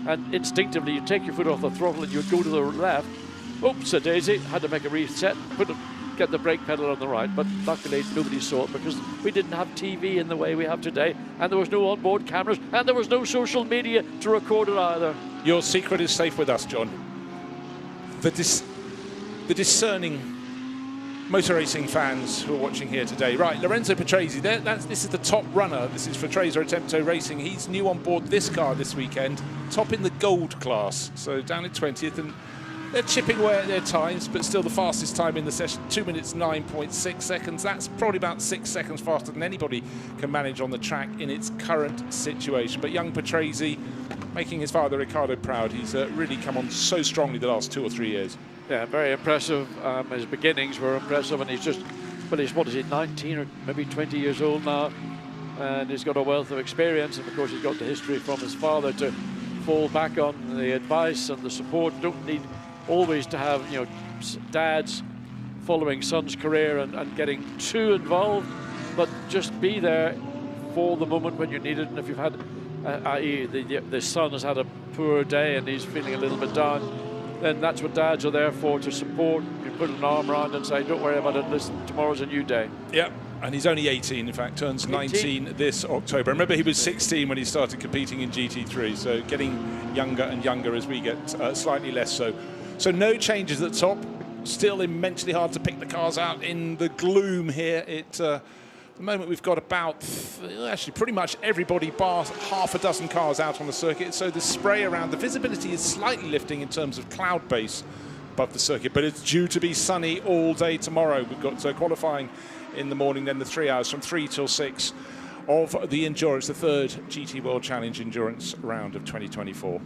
and instinctively you take your foot off the throttle and you go to the left. Oops-a-daisy, had to make a reset, get the brake pedal on the right, but luckily nobody saw it because we didn't have TV in the way we have today, and there was no onboard cameras, and there was no social media to record it either. Your secret is safe with us, John. The discerning motor racing fans who are watching here today. Right, Lorenzo Petresi, this is the top runner. This is for Trezor Attempto Racing. He's new on board this car this weekend, top in the gold class, so down in 20th, and they're chipping away at their times, but still the fastest time in the session, 2 minutes 9.6 seconds. That's probably about 6 seconds faster than anybody can manage on the track in its current situation. But young Petresi making his father Ricardo proud. He's really come on so strongly the last 2 or 3 years. Yeah, very impressive. His beginnings were impressive, and he's just, well, he's, what is he, 19 or maybe 20 years old now, and he's got a wealth of experience, and of course he's got the history from his father to fall back on, the advice and the support. Don't need always to have, you know, dads following son's career and getting too involved, but just be there for the moment when you need it. And if you've had, i.e. the son has had a poor day and he's feeling a little bit down, then that's what dads are there for, to support. You put an arm around and say, don't worry about it, listen, tomorrow's a new day. Yeah, and he's only 18, in fact, turns 19 this October. Remember, he was 16 when he started competing in GT3, so getting younger and younger as we get slightly less so. So no changes at the top. Still immensely hard to pick the cars out in the gloom here. the moment we've got about, actually pretty much everybody bar half a dozen cars out on the circuit, so the spray around, the visibility is slightly lifting in terms of cloud base above the circuit, but it's due to be sunny all day tomorrow. We've got qualifying in the morning, then the 3 hours from 3 till 6 of the Endurance, the third GT World Challenge Endurance round of 2024.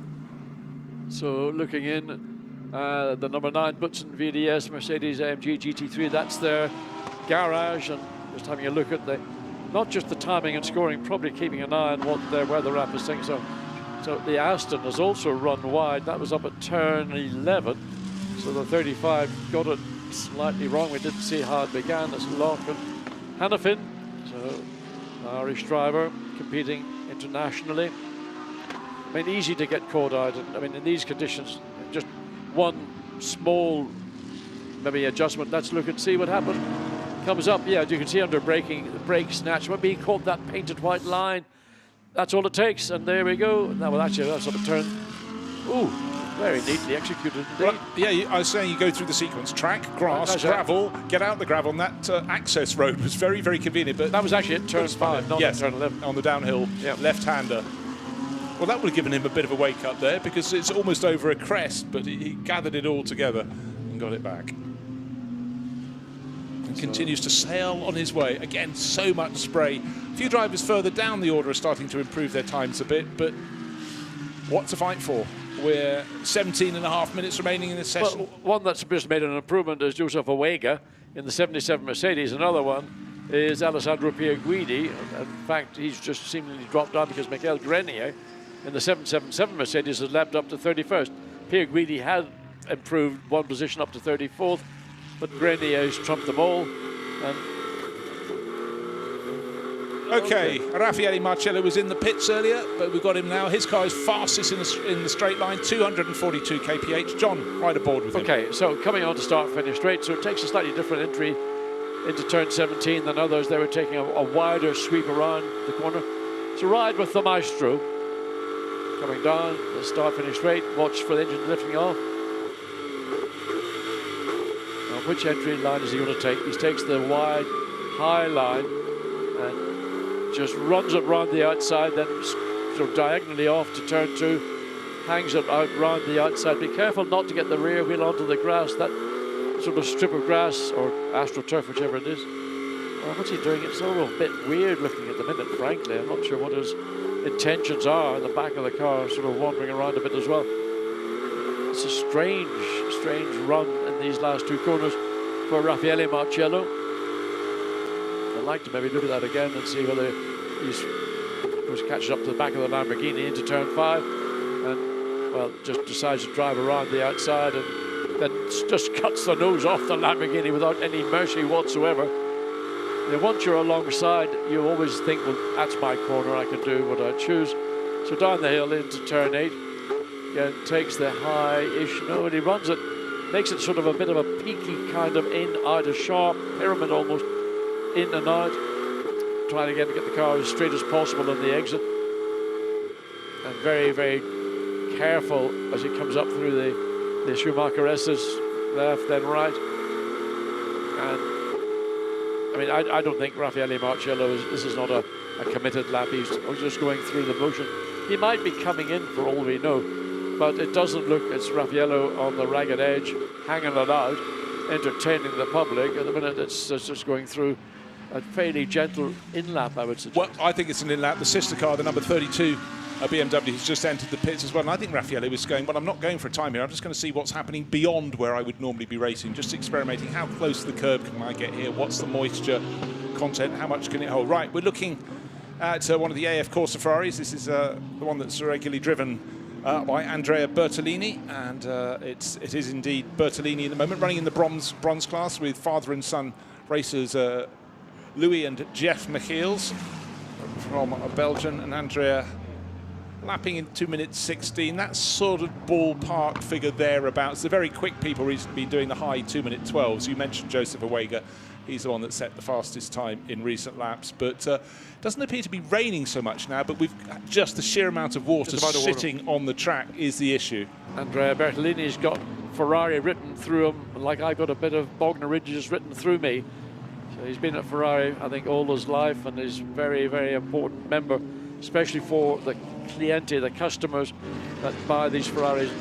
So looking in, the number 9 Butson VDS Mercedes AMG GT3, that's their garage, and just having a look at not just the timing and scoring, probably keeping an eye on what their weather app is saying. So the Aston has also run wide. That was up at turn 11. So the 35 got it slightly wrong. We didn't see how it began. That's Locke and Hannafin. So Irish driver competing internationally. I mean, easy to get caught out. I mean, in these conditions, just one small maybe adjustment. Let's look and see what happened. Comes up, yeah, you can see under braking, the brake snatch, when being caught that painted white line. That's all it takes, and there we go. Now, well, actually, that's up a turn. Ooh, very neatly executed indeed. Well, yeah, I was saying you go through the sequence: track, grass, gravel, get out the gravel, and that access road was very, very convenient. But that was actually at turn 5, not at turn 11. On the downhill, left-hander. Well, that would have given him a bit of a wake up there, because it's almost over a crest, but he gathered it all together and got it back. And continues to sail on his way. Again, so much spray. A few drivers further down the order are starting to improve their times a bit, but what to fight for? We're 17.5 minutes remaining in this session. Well, one that's just made an improvement is Joseph Awega in the 77 Mercedes. Another one is Alessandro Pierguidi. In fact, he's just seemingly dropped out because Michael Grenier in the 777 Mercedes has leapt up to 31st. Pierguidi had improved one position up to 34th, but Grenier has trumped them all. And okay, Raffaele Marcello was in the pits earlier, but we've got him now. His car is fastest in the straight line, 242 kph. John, right aboard with him. Okay, so coming on to start-finish straight, so it takes a slightly different entry into turn 17 than others. They were taking a wider sweep around the corner. So ride with the Maestro. Coming down, the start-finish straight, watch for the engine lifting off. Now, which entry line is he going to take? He takes the wide, high line and just runs it round the outside, then sort of diagonally off to turn 2, hangs it out round the outside. Be careful not to get the rear wheel onto the grass, that sort of strip of grass or AstroTurf, whichever it is. Well, what's he doing? It's all a bit weird looking at the minute, frankly. I'm not sure what his intentions are in the back of the car, sort of wandering around a bit as well. It's a strange run in these last 2 corners for Raffaele Marcello. I'd like to maybe look at that again and see whether he's, of course, catches up to the back of the Lamborghini into turn 5 and, well, just decides to drive around the outside and then just cuts the nose off the Lamborghini without any mercy whatsoever. Once you're alongside, you always think, well, that's my corner, I can do what I choose. So down the hill into turn 8, again, takes the high-ish, no, and he runs it, makes it sort of a bit of a peaky kind of in, out, a sharp pyramid almost, in and out, trying again to get the car as straight as possible on the exit. And very, very careful as he comes up through the Schumacher S's, left, then right. And I mean, I don't think Raffaele Marcello this is not a committed lap. He's just going through the motion. He might be coming in for all we know, but it doesn't look, it's Raffaello on the ragged edge, hanging it out, entertaining the public. At the minute, it's just going through a fairly gentle in-lap, I would suggest. Well, I think it's an in-lap. The sister car, the number 32, BMW, has just entered the pits as well. And I think Raffaele was going, well, I'm not going for a time here. I'm just going to see what's happening beyond where I would normally be racing, just experimenting. How close to the curb can I get here? What's the moisture content? How much can it hold? Right, we're looking at one of the AF Corsa Ferraris. This is the one that's regularly driven by Andrea Bertolini, and it is indeed Bertolini at the moment, running in the bronze class with father and son racers Louis and Jeff Michiels from Belgium, and Andrea lapping in 2 minutes 16. That sort of ballpark figure thereabouts. The very quick people recently been doing the high 2 minute 12s. You mentioned Joseph Awega. He's the one that set the fastest time in recent laps, but doesn't appear to be raining so much now, but we've just the sheer amount of water sitting on the track is the issue. Andrea Bertolini's got Ferrari written through him, like I've got a bit of Bognor Ridges written through me. So he's been at Ferrari, I think, all his life, and is very, very important member, especially for the cliente, the customers that buy these Ferraris.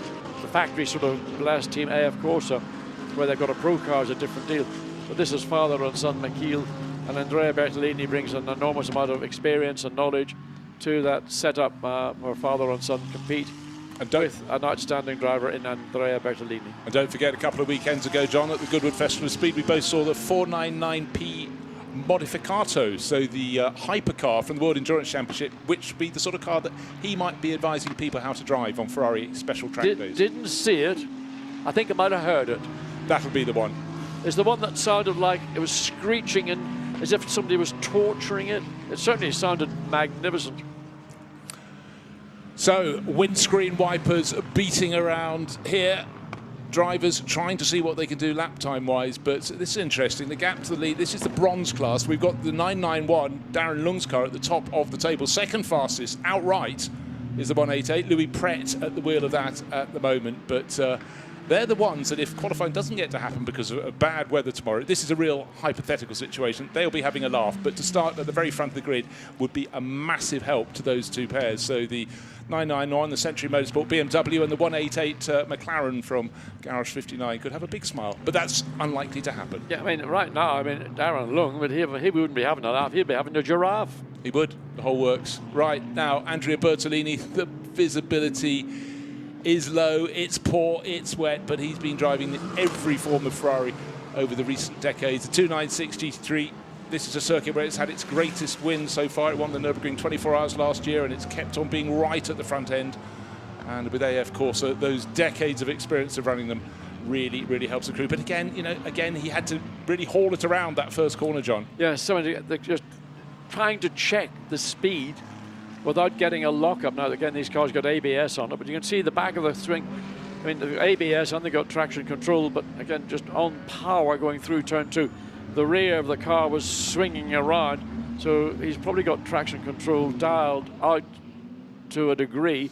The factory sort of blessed Team A, of course, where they've got a pro car is a different deal. But this is father and son Michiel, and Andrea Bertolini brings an enormous amount of experience and knowledge to that setup where father and son compete. And with an outstanding driver in Andrea Bertolini. And don't forget, a couple of weekends ago, John, at the Goodwood Festival of Speed, we both saw the 499P Modificato, so the hypercar from the World Endurance Championship, which would be the sort of car that he might be advising people how to drive on Ferrari special track days. Didn't see it. I think I might have heard it. That'll be the one. It's the one that sounded like it was screeching and as if somebody was torturing it. It certainly sounded magnificent. So, windscreen wipers beating around here. Drivers trying to see what they can do lap time wise, but this is interesting. The gap to the lead, this is the bronze class. We've got the 991, Darren Lung's car, at the top of the table. Second fastest outright is the 188. Louis Pret at the wheel of that at the moment, but they're the ones that if qualifying doesn't get to happen because of bad weather tomorrow, this is a real hypothetical situation, they'll be having a laugh. But to start at the very front of the grid would be a massive help to those two pairs. So the 991, the Century Motorsport BMW, and the 188 McLaren from Garage 59 could have a big smile. But that's unlikely to happen. Yeah, I mean, right now, I mean, Darren Lung, but he wouldn't be having a laugh, he'd be having a giraffe. He would. The whole works. Right, now, Andrea Bertolini, the visibility is low, it's poor, it's wet, but he's been driving every form of Ferrari over the recent decades. The 296 GT3, this is a circuit where it's had its greatest win so far. It won the Nürburgring 24 hours last year, and it's kept on being right at the front end. And with AF Corsa, those decades of experience of running them really, really helps the crew. But again, you know, he had to really haul it around that first corner, John. Yeah, they're just trying to check the speed without getting a lockup. Now, again, these cars got ABS on it, but you can see the back of the swing. I mean, the ABS, and they got traction control, but again, just on power going through turn 2. The rear of the car was swinging around, so he's probably got traction control dialed out to a degree.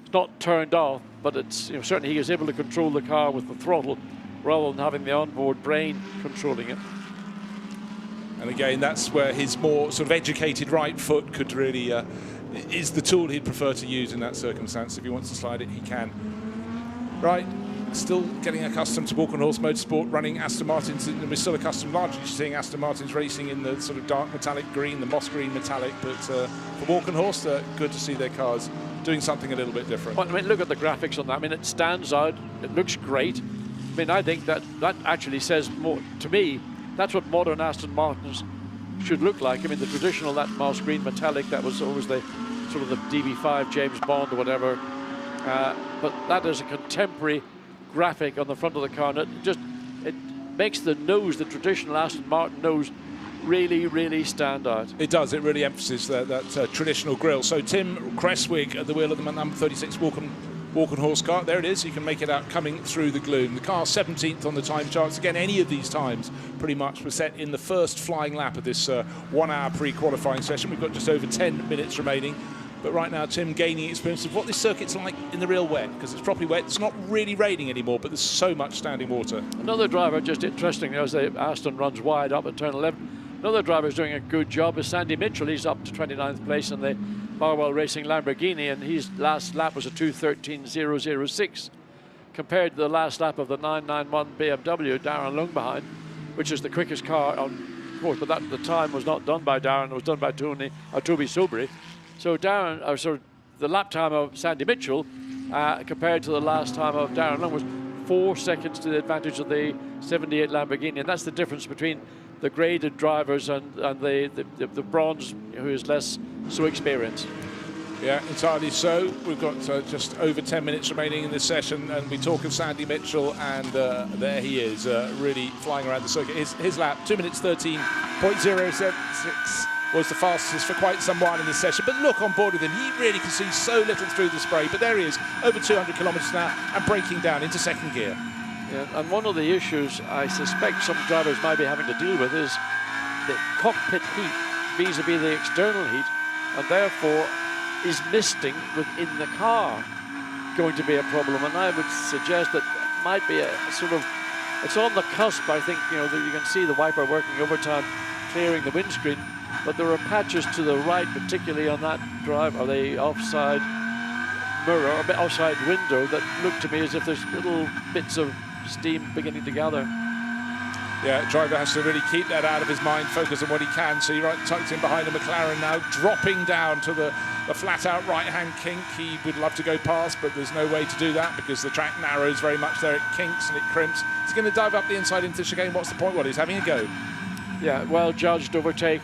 It's not turned off, but it's, you know, certainly he is able to control the car with the throttle rather than having the onboard brain controlling it. And again, that's where his more sort of educated right foot could really is the tool he'd prefer to use in that circumstance. If he wants to slide it, he can. Right, still getting accustomed to Walk on Horse Motorsport, running Aston Martins, and we're still accustomed largely to seeing Aston Martins racing in the sort of dark metallic green, the moss green metallic, but for Walk on Horse, good to see their cars doing something a little bit different. Well, I mean, look at the graphics on that. I mean, it stands out, it looks great. I mean, I think that actually says more, to me, that's what modern Aston Martins should look like. I mean, the traditional, that moss green metallic, that was always the sort of the DB5 James Bond or whatever. But that is a contemporary graphic on the front of the car. And it makes the nose, the traditional Aston Martin nose, really, really stand out. It does. It really emphasizes that traditional grille. So Tim Cresswig at the wheel of the number 36 Walk on Horse car. There it is. You can make it out coming through the gloom. The car 17th on the time charts. Again, any of these times pretty much were set in the first flying lap of this 1 hour pre-qualifying session. We've got just over 10 minutes remaining. But right now, Tim gaining experience of what this circuit's like in the real wet, because it's properly wet. It's not really raining anymore, but there's so much standing water. Another driver, just interesting, as Aston runs wide up at turn 11, another driver is doing a good job is Sandy Mitchell. He's up to 29th place in the Barwell Racing Lamborghini, and his last lap was a 2:13.006, compared to the last lap of the 991 BMW, Darren Lung behind, which is the quickest car on course, but that the time was not done by Darren, it was done by Toby Sobry. So Darren, the lap time of Sandy Mitchell compared to the last time of Darren Lung was 4 seconds to the advantage of the 78 Lamborghini, and that's the difference between the graded drivers and the bronze, who is less so experienced. Yeah, entirely so. We've got just over 10 minutes remaining in this session, and we talk of Sandy Mitchell, and there he is, really flying around the circuit. His lap, 2 minutes 13.076, was the fastest for quite some while in this session. But look on board with him. He really can see so little through the spray. But there he is, over 200 kilometres an hour and breaking down into second gear. Yeah, and one of the issues I suspect some drivers might be having to deal with is the cockpit heat vis-a-vis the external heat, and therefore is misting within the car going to be a problem. And I would suggest that might be a sort of it's on the cusp, I think, you can see the wiper working overtime, clearing the windscreen, but there are patches to the right, particularly on that drive, or the offside mirror, or offside window, that look to me as if there's little bits of steam beginning to gather. Yeah, driver has to really keep that out of his mind, focus on what he can. So he tucks in behind a McLaren now, dropping down to the flat-out right-hand kink. He would love to go past, but there's no way to do that because the track narrows very much there. It kinks and it crimps. He's going to dive up the inside into the chicane. What's the point? Well, he's having a go. Yeah, well judged overtake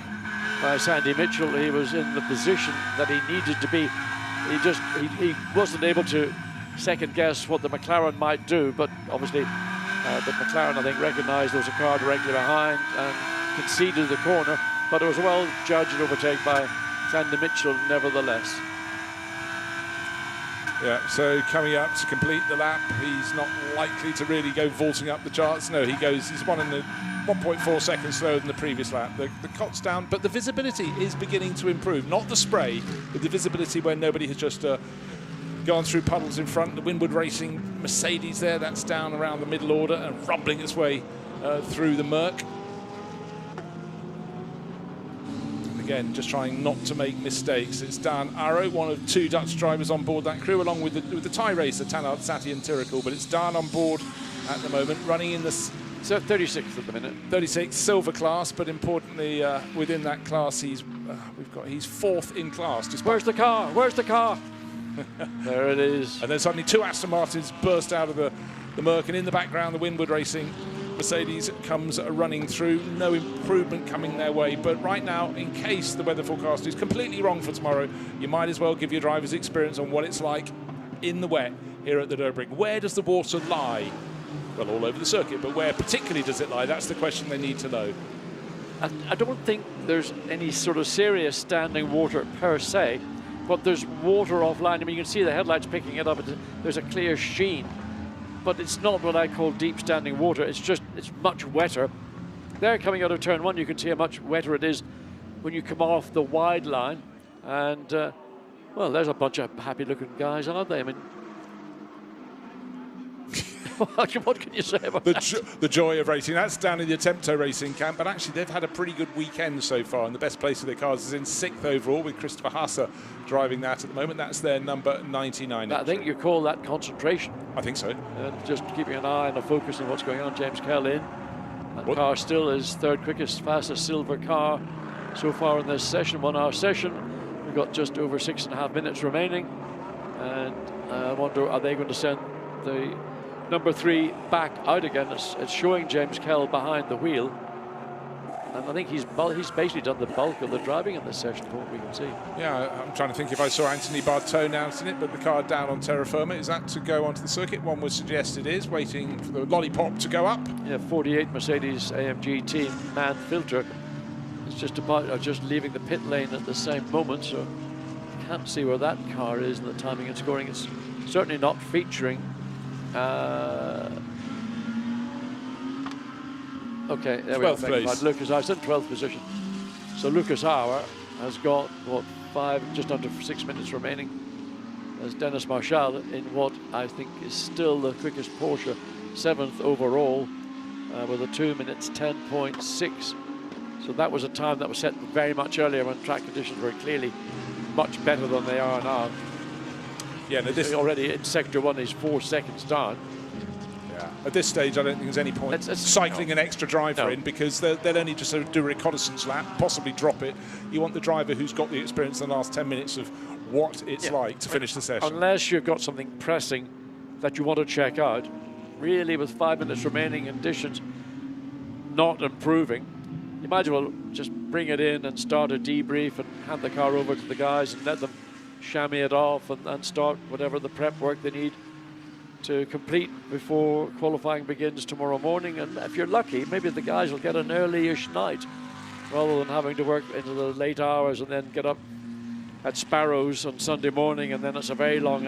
by Sandy Mitchell. He was in the position that he needed to be. He wasn't able to second guess what the McLaren might do, but obviously the McLaren, I think, recognised there was a car directly behind and conceded the corner, but it was a well judged overtake by Sandy Mitchell nevertheless. Yeah, so coming up to complete the lap, he's not likely to really go vaulting up the charts. No, he's 1.4 seconds slower than the previous lap. The cot's down, but the visibility is beginning to improve. Not the spray, but the visibility where nobody has just gone through puddles in front. The Winwood Racing Mercedes there, that's down around the middle order and rumbling its way through the murk. Again, just trying not to make mistakes. It's Dan Arrow, one of two Dutch drivers on board that crew, along with the Thai racer, Tanard Sati and Tiracle. But it's Dan on board at the moment, running in the... So 36th at the minute. 36th silver class, but importantly, within that class, he's fourth in class. Where's the car? Where's the car? There it is. And then suddenly two Aston Martins burst out of the murk, and in the background, the Winwood Racing Mercedes comes running through. No improvement coming their way, but right now, in case the weather forecast is completely wrong for tomorrow, you might as well give your drivers experience on what it's like in the wet here at the Nürburgring. Where does the water lie? Well, all over the circuit, but where particularly does it lie? That's the question they need to know. I don't think there's any sort of serious standing water per se, but there's water offline. I mean, you can see the headlights picking it up. There's a clear sheen, but it's not what I call deep standing water. It's much wetter. There, coming out of turn one, you can see how much wetter it is when you come off the wide line. And, well, there's a bunch of happy-looking guys, aren't they? I mean, what can you say about that? The joy of racing. That's down in the Attempto Racing camp, but actually they've had a pretty good weekend so far, and the best place of their cars is in 6th overall, with Christopher Hasse driving that at the moment. That's their number 99. I think you call that concentration. I think so. Just keeping an eye and a focus on what's going on. James Kell in. That car still is third quickest, fastest silver car so far in this session, 1 hour session. We've got just over 6.5 minutes remaining, and I wonder, are they going to send the number 3 back out again? It's showing James Kell behind the wheel, and I think he's basically done the bulk of the driving in this session, from what we can see. Yeah, I'm trying to think if I saw Anthony Barteau announcing it, but the car down on terra firma. Is that to go onto the circuit? One would suggest it is, waiting for the lollipop to go up. Yeah, 48 Mercedes AMG team man filter. It's just about just leaving the pit lane at the same moment, so can't see where that car is in the timing and scoring. It's certainly not featuring. Okay, there we go. Lucas, I was in 12th position. So Lucas Auer has got, what, just under 6 minutes remaining. As Dennis Marshall in what I think is still the quickest Porsche, 7th overall, with a 2 minutes 10.6. So that was a time that was set very much earlier when track conditions were clearly much better than they are now. Yeah, no, this already in sector 1 is 4 seconds down. Yeah, at this stage I don't think there's any point cycling an extra driver in, because they'll only just do a reconnaissance lap, possibly drop it. You want the driver who's got the experience in the last 10 minutes of what it's like to finish the session. Unless you've got something pressing that you want to check out. Really, with 5 minutes remaining, conditions not improving, you might as well just bring it in and start a debrief and hand the car over to the guys and let them chamois it off and start whatever the prep work they need to complete before qualifying begins tomorrow morning. And if you're lucky, maybe the guys will get an early-ish night rather than having to work into the late hours and then get up at Sparrows on Sunday morning, and then it's a very long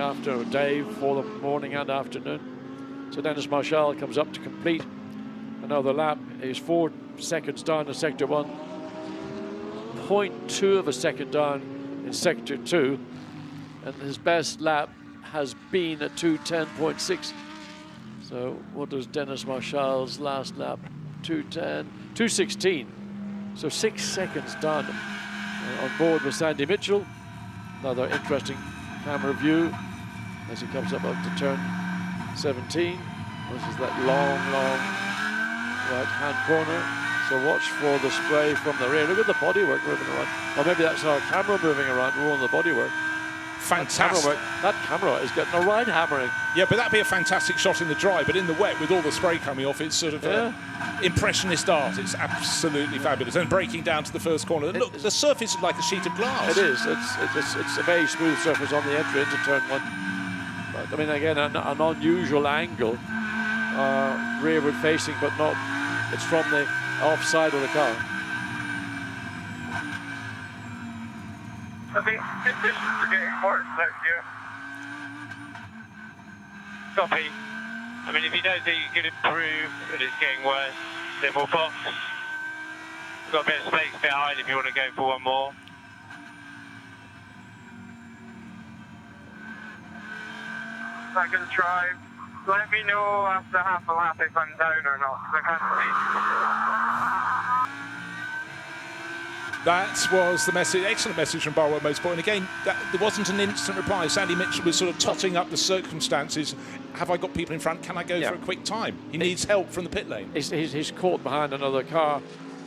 day for the morning and afternoon. So Dennis Marshall comes up to complete another lap. He's 4 seconds down in sector 1, 0.2 of a second down in sector 2, and his best lap has been at 2:10.6. So what does Dennis Marshall's last lap? 2:10, 2:16. So 6 seconds down. On board with Sandy Mitchell. Another interesting camera view as he comes up onto turn 17. This is that long right-hand corner. So watch for the spray from the rear. Look at the bodywork moving around. Or maybe that's our camera moving around more on the bodywork. Fantastic. That camera is getting a right hammering. Yeah, but that'd be a fantastic shot in the dry, but in the wet with all the spray coming off, it's sort of impressionist art. It's absolutely fabulous. And breaking down to the first corner. Look, the surface is like a sheet of glass. It is. It's a very smooth surface on the entry into turn 1. But I mean, again, an unusual angle, rearward facing, but not. It's from the offside of the car. I think conditions are getting worse next year. Copy. I mean, if he knows that you can improve and it's getting worse, then we'll box. We've got a bit of space behind if you want to go for one more. I'm going to try. Let me know after half a lap if I'm down or not, because I can't see. That was the message, excellent message from Barwell Motorsport. And again, there wasn't an instant reply. Sandy Mitchell was sort of totting up the circumstances. Have I got people in front? Can I go for a quick time? He needs help from the pit lane. He's caught behind another car,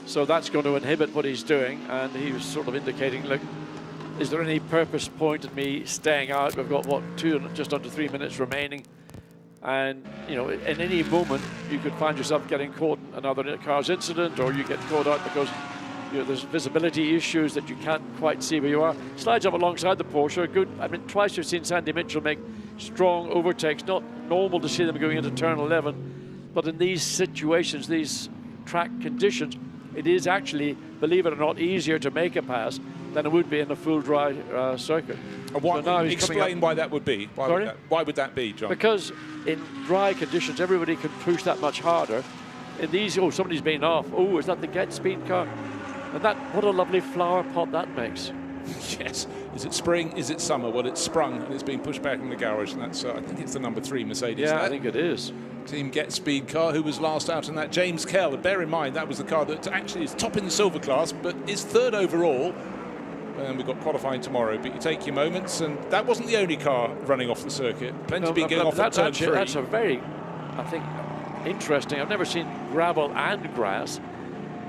so that's going to inhibit what he's doing. And he was sort of indicating, look, is there any purpose point in me staying out? We've got, what, just under 3 minutes remaining. And, you know, in any moment, you could find yourself getting caught in another car's incident, or you get caught out because there's visibility issues that you can't quite see where you are. Slides up alongside the Porsche. Good. I mean, twice we've seen Sandy Mitchell make strong overtakes. Not normal to see them going into turn 11, but in these situations, these track conditions, it is actually, believe it or not, easier to make a pass than it would be in a full dry circuit. And why, so explain why that would be. Why would that be, John? Because in dry conditions, everybody can push that much harder. In these, somebody's been off. Oh, is that the Get Speed car? And that, what a lovely flower pot that makes. Yes. Is it spring? Is it summer? Well, it's sprung and it's been pushed back in the garage. And that's, I think it's the number 3 Mercedes. Yeah, I think it is. Team Get Speed car, who was last out in that, James Kell. And bear in mind, that was the car that actually is top in the silver class, but is 3rd overall. And we've got qualifying tomorrow, but you take your moments. And that wasn't the only car running off the circuit. Plenty been going off at turn 3. That's a very, I think, interesting. I've never seen gravel and grass.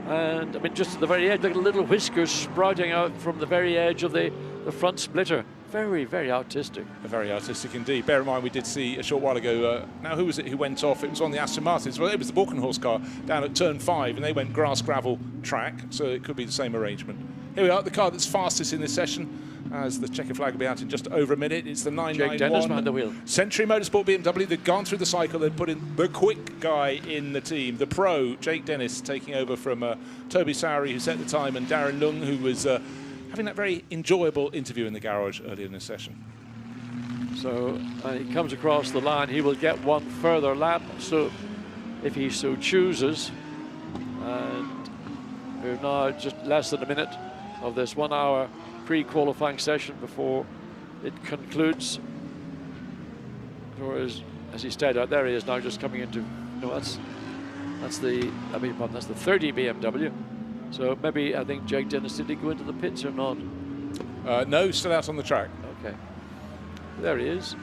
And I mean, just at the very edge, like little whiskers sprouting out from the very edge of the front splitter. Very, very artistic. Very artistic indeed. Bear in mind, we did see a short while ago, now who was it who went off? It was on the Aston Martins. Well, it was the Balkenhorst car down at turn 5, and they went grass gravel track, so it could be the same arrangement. Here we are, the car that's fastest in this session, as the checker flag will be out in just over a minute. It's the 991. Jake Dennis behind the wheel. Century Motorsport BMW. They've gone through the cycle. They've put in the quick guy in the team, the pro, Jake Dennis, taking over from Toby Sowery, who set the time, and Darren Lung, who was having that very enjoyable interview in the garage earlier in this session. So he comes across the line. He will get one further lap, so if he so chooses. And we're now just less than a minute of this 1 hour pre-qualifying session before it concludes. Or as he stayed out there, he is now just coming into. No, that's the 30 BMW. So maybe I think Jake Dennis, did he go into the pits or not? No, still out on the track. Okay, there he is.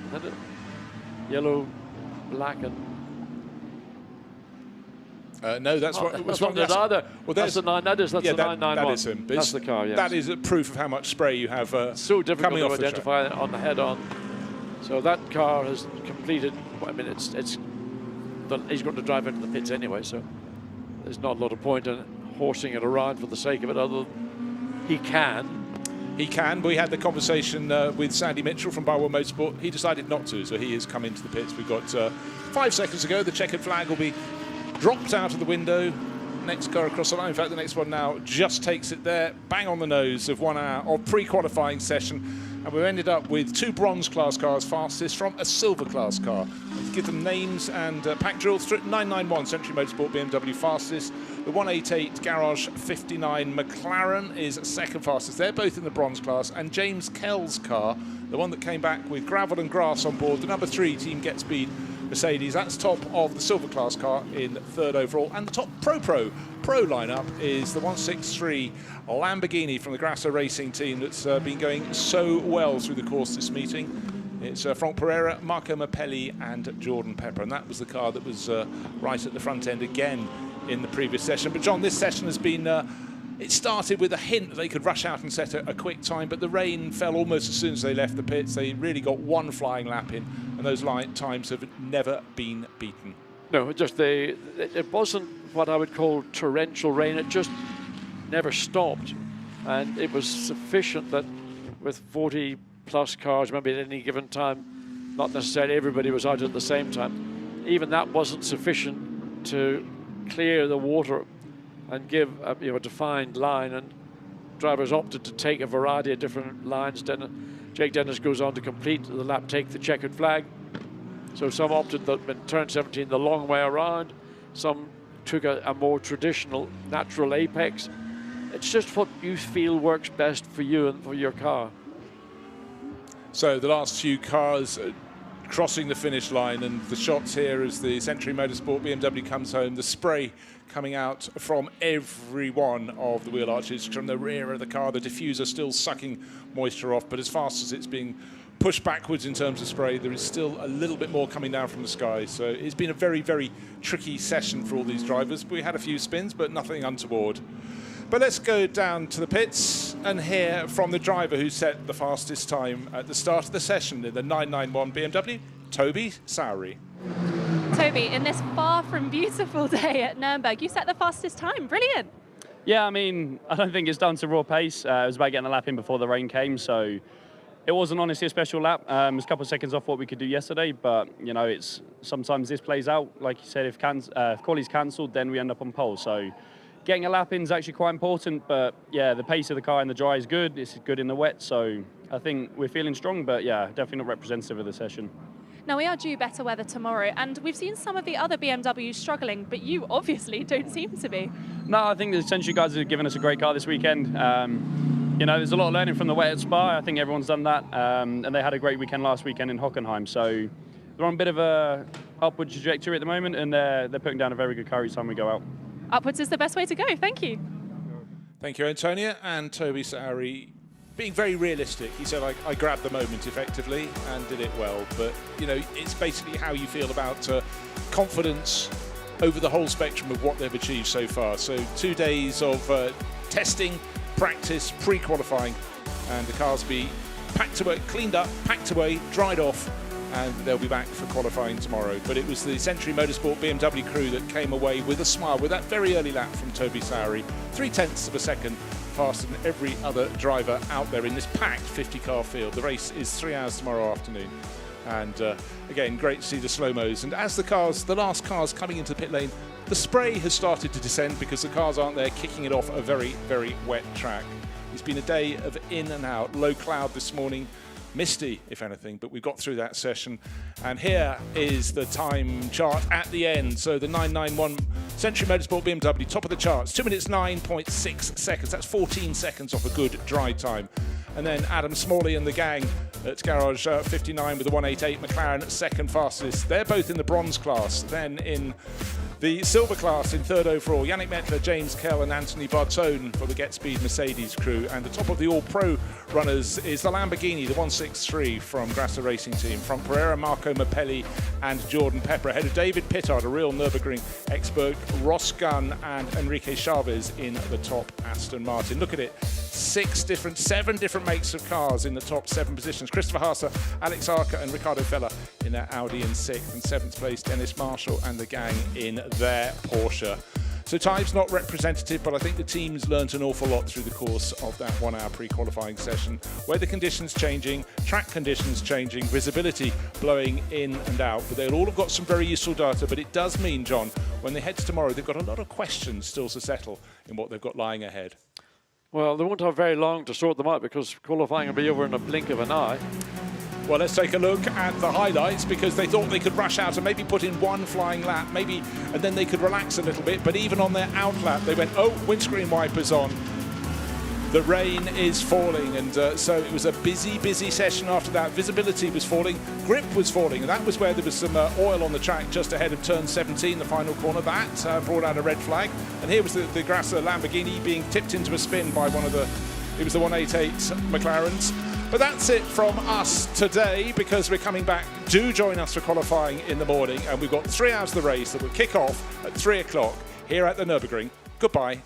Yellow, black, and. No, that's what. That's not it either. Well, that's the 9. That's the 991. That is him. That's the car. Yes. That is a proof of how much spray you have. So difficult coming to off identify on the head-on. So that car has completed. I mean, he's going to drive into the pits anyway. So there's not a lot of point in horsing it around for the sake of it. Other than he can. He can. We had the conversation with Sandy Mitchell from Barwell Motorsport. He decided not to, so he has come into the pits. We've got 5 seconds to go. The checkered flag will be dropped out of the window. Next car across the line. In fact, the next one now just takes it there, bang on the nose of 1 hour of pre-qualifying session. And we've ended up with 2 bronze class cars fastest from a silver class car. To give them names and pack drills, 991 Century Motorsport BMW fastest. The 188 Garage 59 McLaren is second fastest. They're both in the bronze class. And James Kell's car, the one that came back with gravel and grass on board, the number 3 Team Get Speed Mercedes. That's top of the silver class car in third overall. And the top Pro lineup is the 163 Lamborghini from the Grasso Racing team that's been going so well through the course this meeting. It's Frank Pereira, Marco Mappelli and Jordan Pepper, and that was the car that was right at the front end again in the previous session. But John, this session has been, it started with a hint that they could rush out and set a quick time, but the rain fell almost as soon as they left the pits. They really got one flying lap in, and those times have never been beaten. No, just it wasn't what I would call torrential rain. It just never stopped, and it was sufficient that with 40 plus cars, maybe at any given time, not necessarily everybody was out at the same time. Even that wasn't sufficient to clear the water and give a defined line, and drivers opted to take a variety of different lines. Jake Dennis goes on to complete the lap, take the checkered flag. So some opted that in turn 17 the long way around, some took a more traditional natural apex. It's just what you feel works best for you and for your car. So the last few cars crossing the finish line, and the shots here as the Century Motorsport BMW comes home, the spray coming out from every one of the wheel arches from the rear of the car, the diffuser still sucking moisture off, but as fast as it's being pushed backwards in terms of spray, there is still a little bit more coming down from the sky. So it's been a very, very tricky session for all these drivers. We had a few spins, but nothing untoward. But let's go down to the pits and hear from the driver who set the fastest time at the start of the session in the 991 BMW, Toby Sowry. Toby, in this far from beautiful day at Nürburgring, you set the fastest time. Brilliant. Yeah, I mean, I don't think it's down to raw pace. It was about getting the lap in before the rain came, so it wasn't honestly a special lap. It was a couple of seconds off what we could do yesterday, but you know, it's sometimes this plays out. Like you said, if quali's cancelled, then we end up on pole. So getting a lap in is actually quite important, but yeah, the pace of the car in the dry is good. It's good in the wet, so I think we're feeling strong, but yeah, definitely not representative of the session. Now, we are due better weather tomorrow, and we've seen some of the other BMWs struggling, but you obviously don't seem to be. No, I think the Century guys have given us a great car this weekend. You know, there's a lot of learning from the wet at Spa. I think everyone's done that, and they had a great weekend last weekend in Hockenheim, so they're on a bit of a upward trajectory at the moment, and they're putting down a very good car each time we go out. Upwards is the best way to go. Thank you. Thank you, Antonia. And Toby Sowry being very realistic. He said, I grabbed the moment effectively and did it well. But, you know, it's basically how you feel about confidence over the whole spectrum of what they've achieved so far. So 2 days of testing, practice, pre-qualifying, and the cars be packed away, cleaned up, packed away, dried off, and they'll be back for qualifying tomorrow. But it was the Century Motorsport BMW crew that came away with a smile with that very early lap from Toby Sowry, 0.3 of a second faster than every other driver out there in this packed 50-car field. The race is 3 hours tomorrow afternoon. And again, great to see the slow-mos. And as the last cars coming into the pit lane, the spray has started to descend because the cars aren't there kicking it off a very, very wet track. It's been a day of in and out, low cloud this morning, misty, if anything, but we got through that session. And here is the time chart at the end. So the 991 Century Motorsport BMW, top of the charts, 2 minutes 9.6 seconds. That's 14 seconds off a good dry time. And then Adam Smalley and the gang at Garage 59 with the 188 McLaren, second fastest. They're both in the bronze class. Then in the silver class in third overall, Yannick Mettler, James Kell and Anthony Bardone for the Get Speed Mercedes crew. And the top of the all-pro runners is the Lamborghini, the 163 from Grasso Racing Team. From Pereira, Marco Mappelli and Jordan Pepper. Ahead of David Pittard, a real Nürburgring expert, Ross Gunn and Enrique Chavez in the top Aston Martin. Look at it. 7 different makes of cars in the top 7 positions. Christopher Haase, Alex Arca and Ricardo Feller in their Audi in 6th, and 7th place Dennis Marshall and the gang in their Porsche. So time's not representative, but I think the team's learnt an awful lot through the course of that 1 hour pre-qualifying session. Weather conditions changing, track conditions changing, visibility blowing in and out, but they'll all have got some very useful data. But it does mean, John, when they head to tomorrow, they've got a lot of questions still to settle in what they've got lying ahead. Well, they won't have very long to sort them out because qualifying will be over in a blink of an eye. Well, let's take a look at the highlights, because they thought they could rush out and maybe put in 1 flying lap, maybe, and then they could relax a little bit. But even on their out lap, they went, oh, windscreen wipers on. The rain is falling, and so it was a busy session after that. Visibility was falling, grip was falling, and that was where there was some oil on the track just ahead of turn 17, the final corner. That brought out a red flag, and here was the Grasser Lamborghini being tipped into a spin by one of the, it was the 188 McLarens. But that's it from us today, because we're coming back. Do join us for qualifying in the morning, and we've got 3 hours of the race that will kick off at 3 o'clock here at the Nürburgring. Goodbye.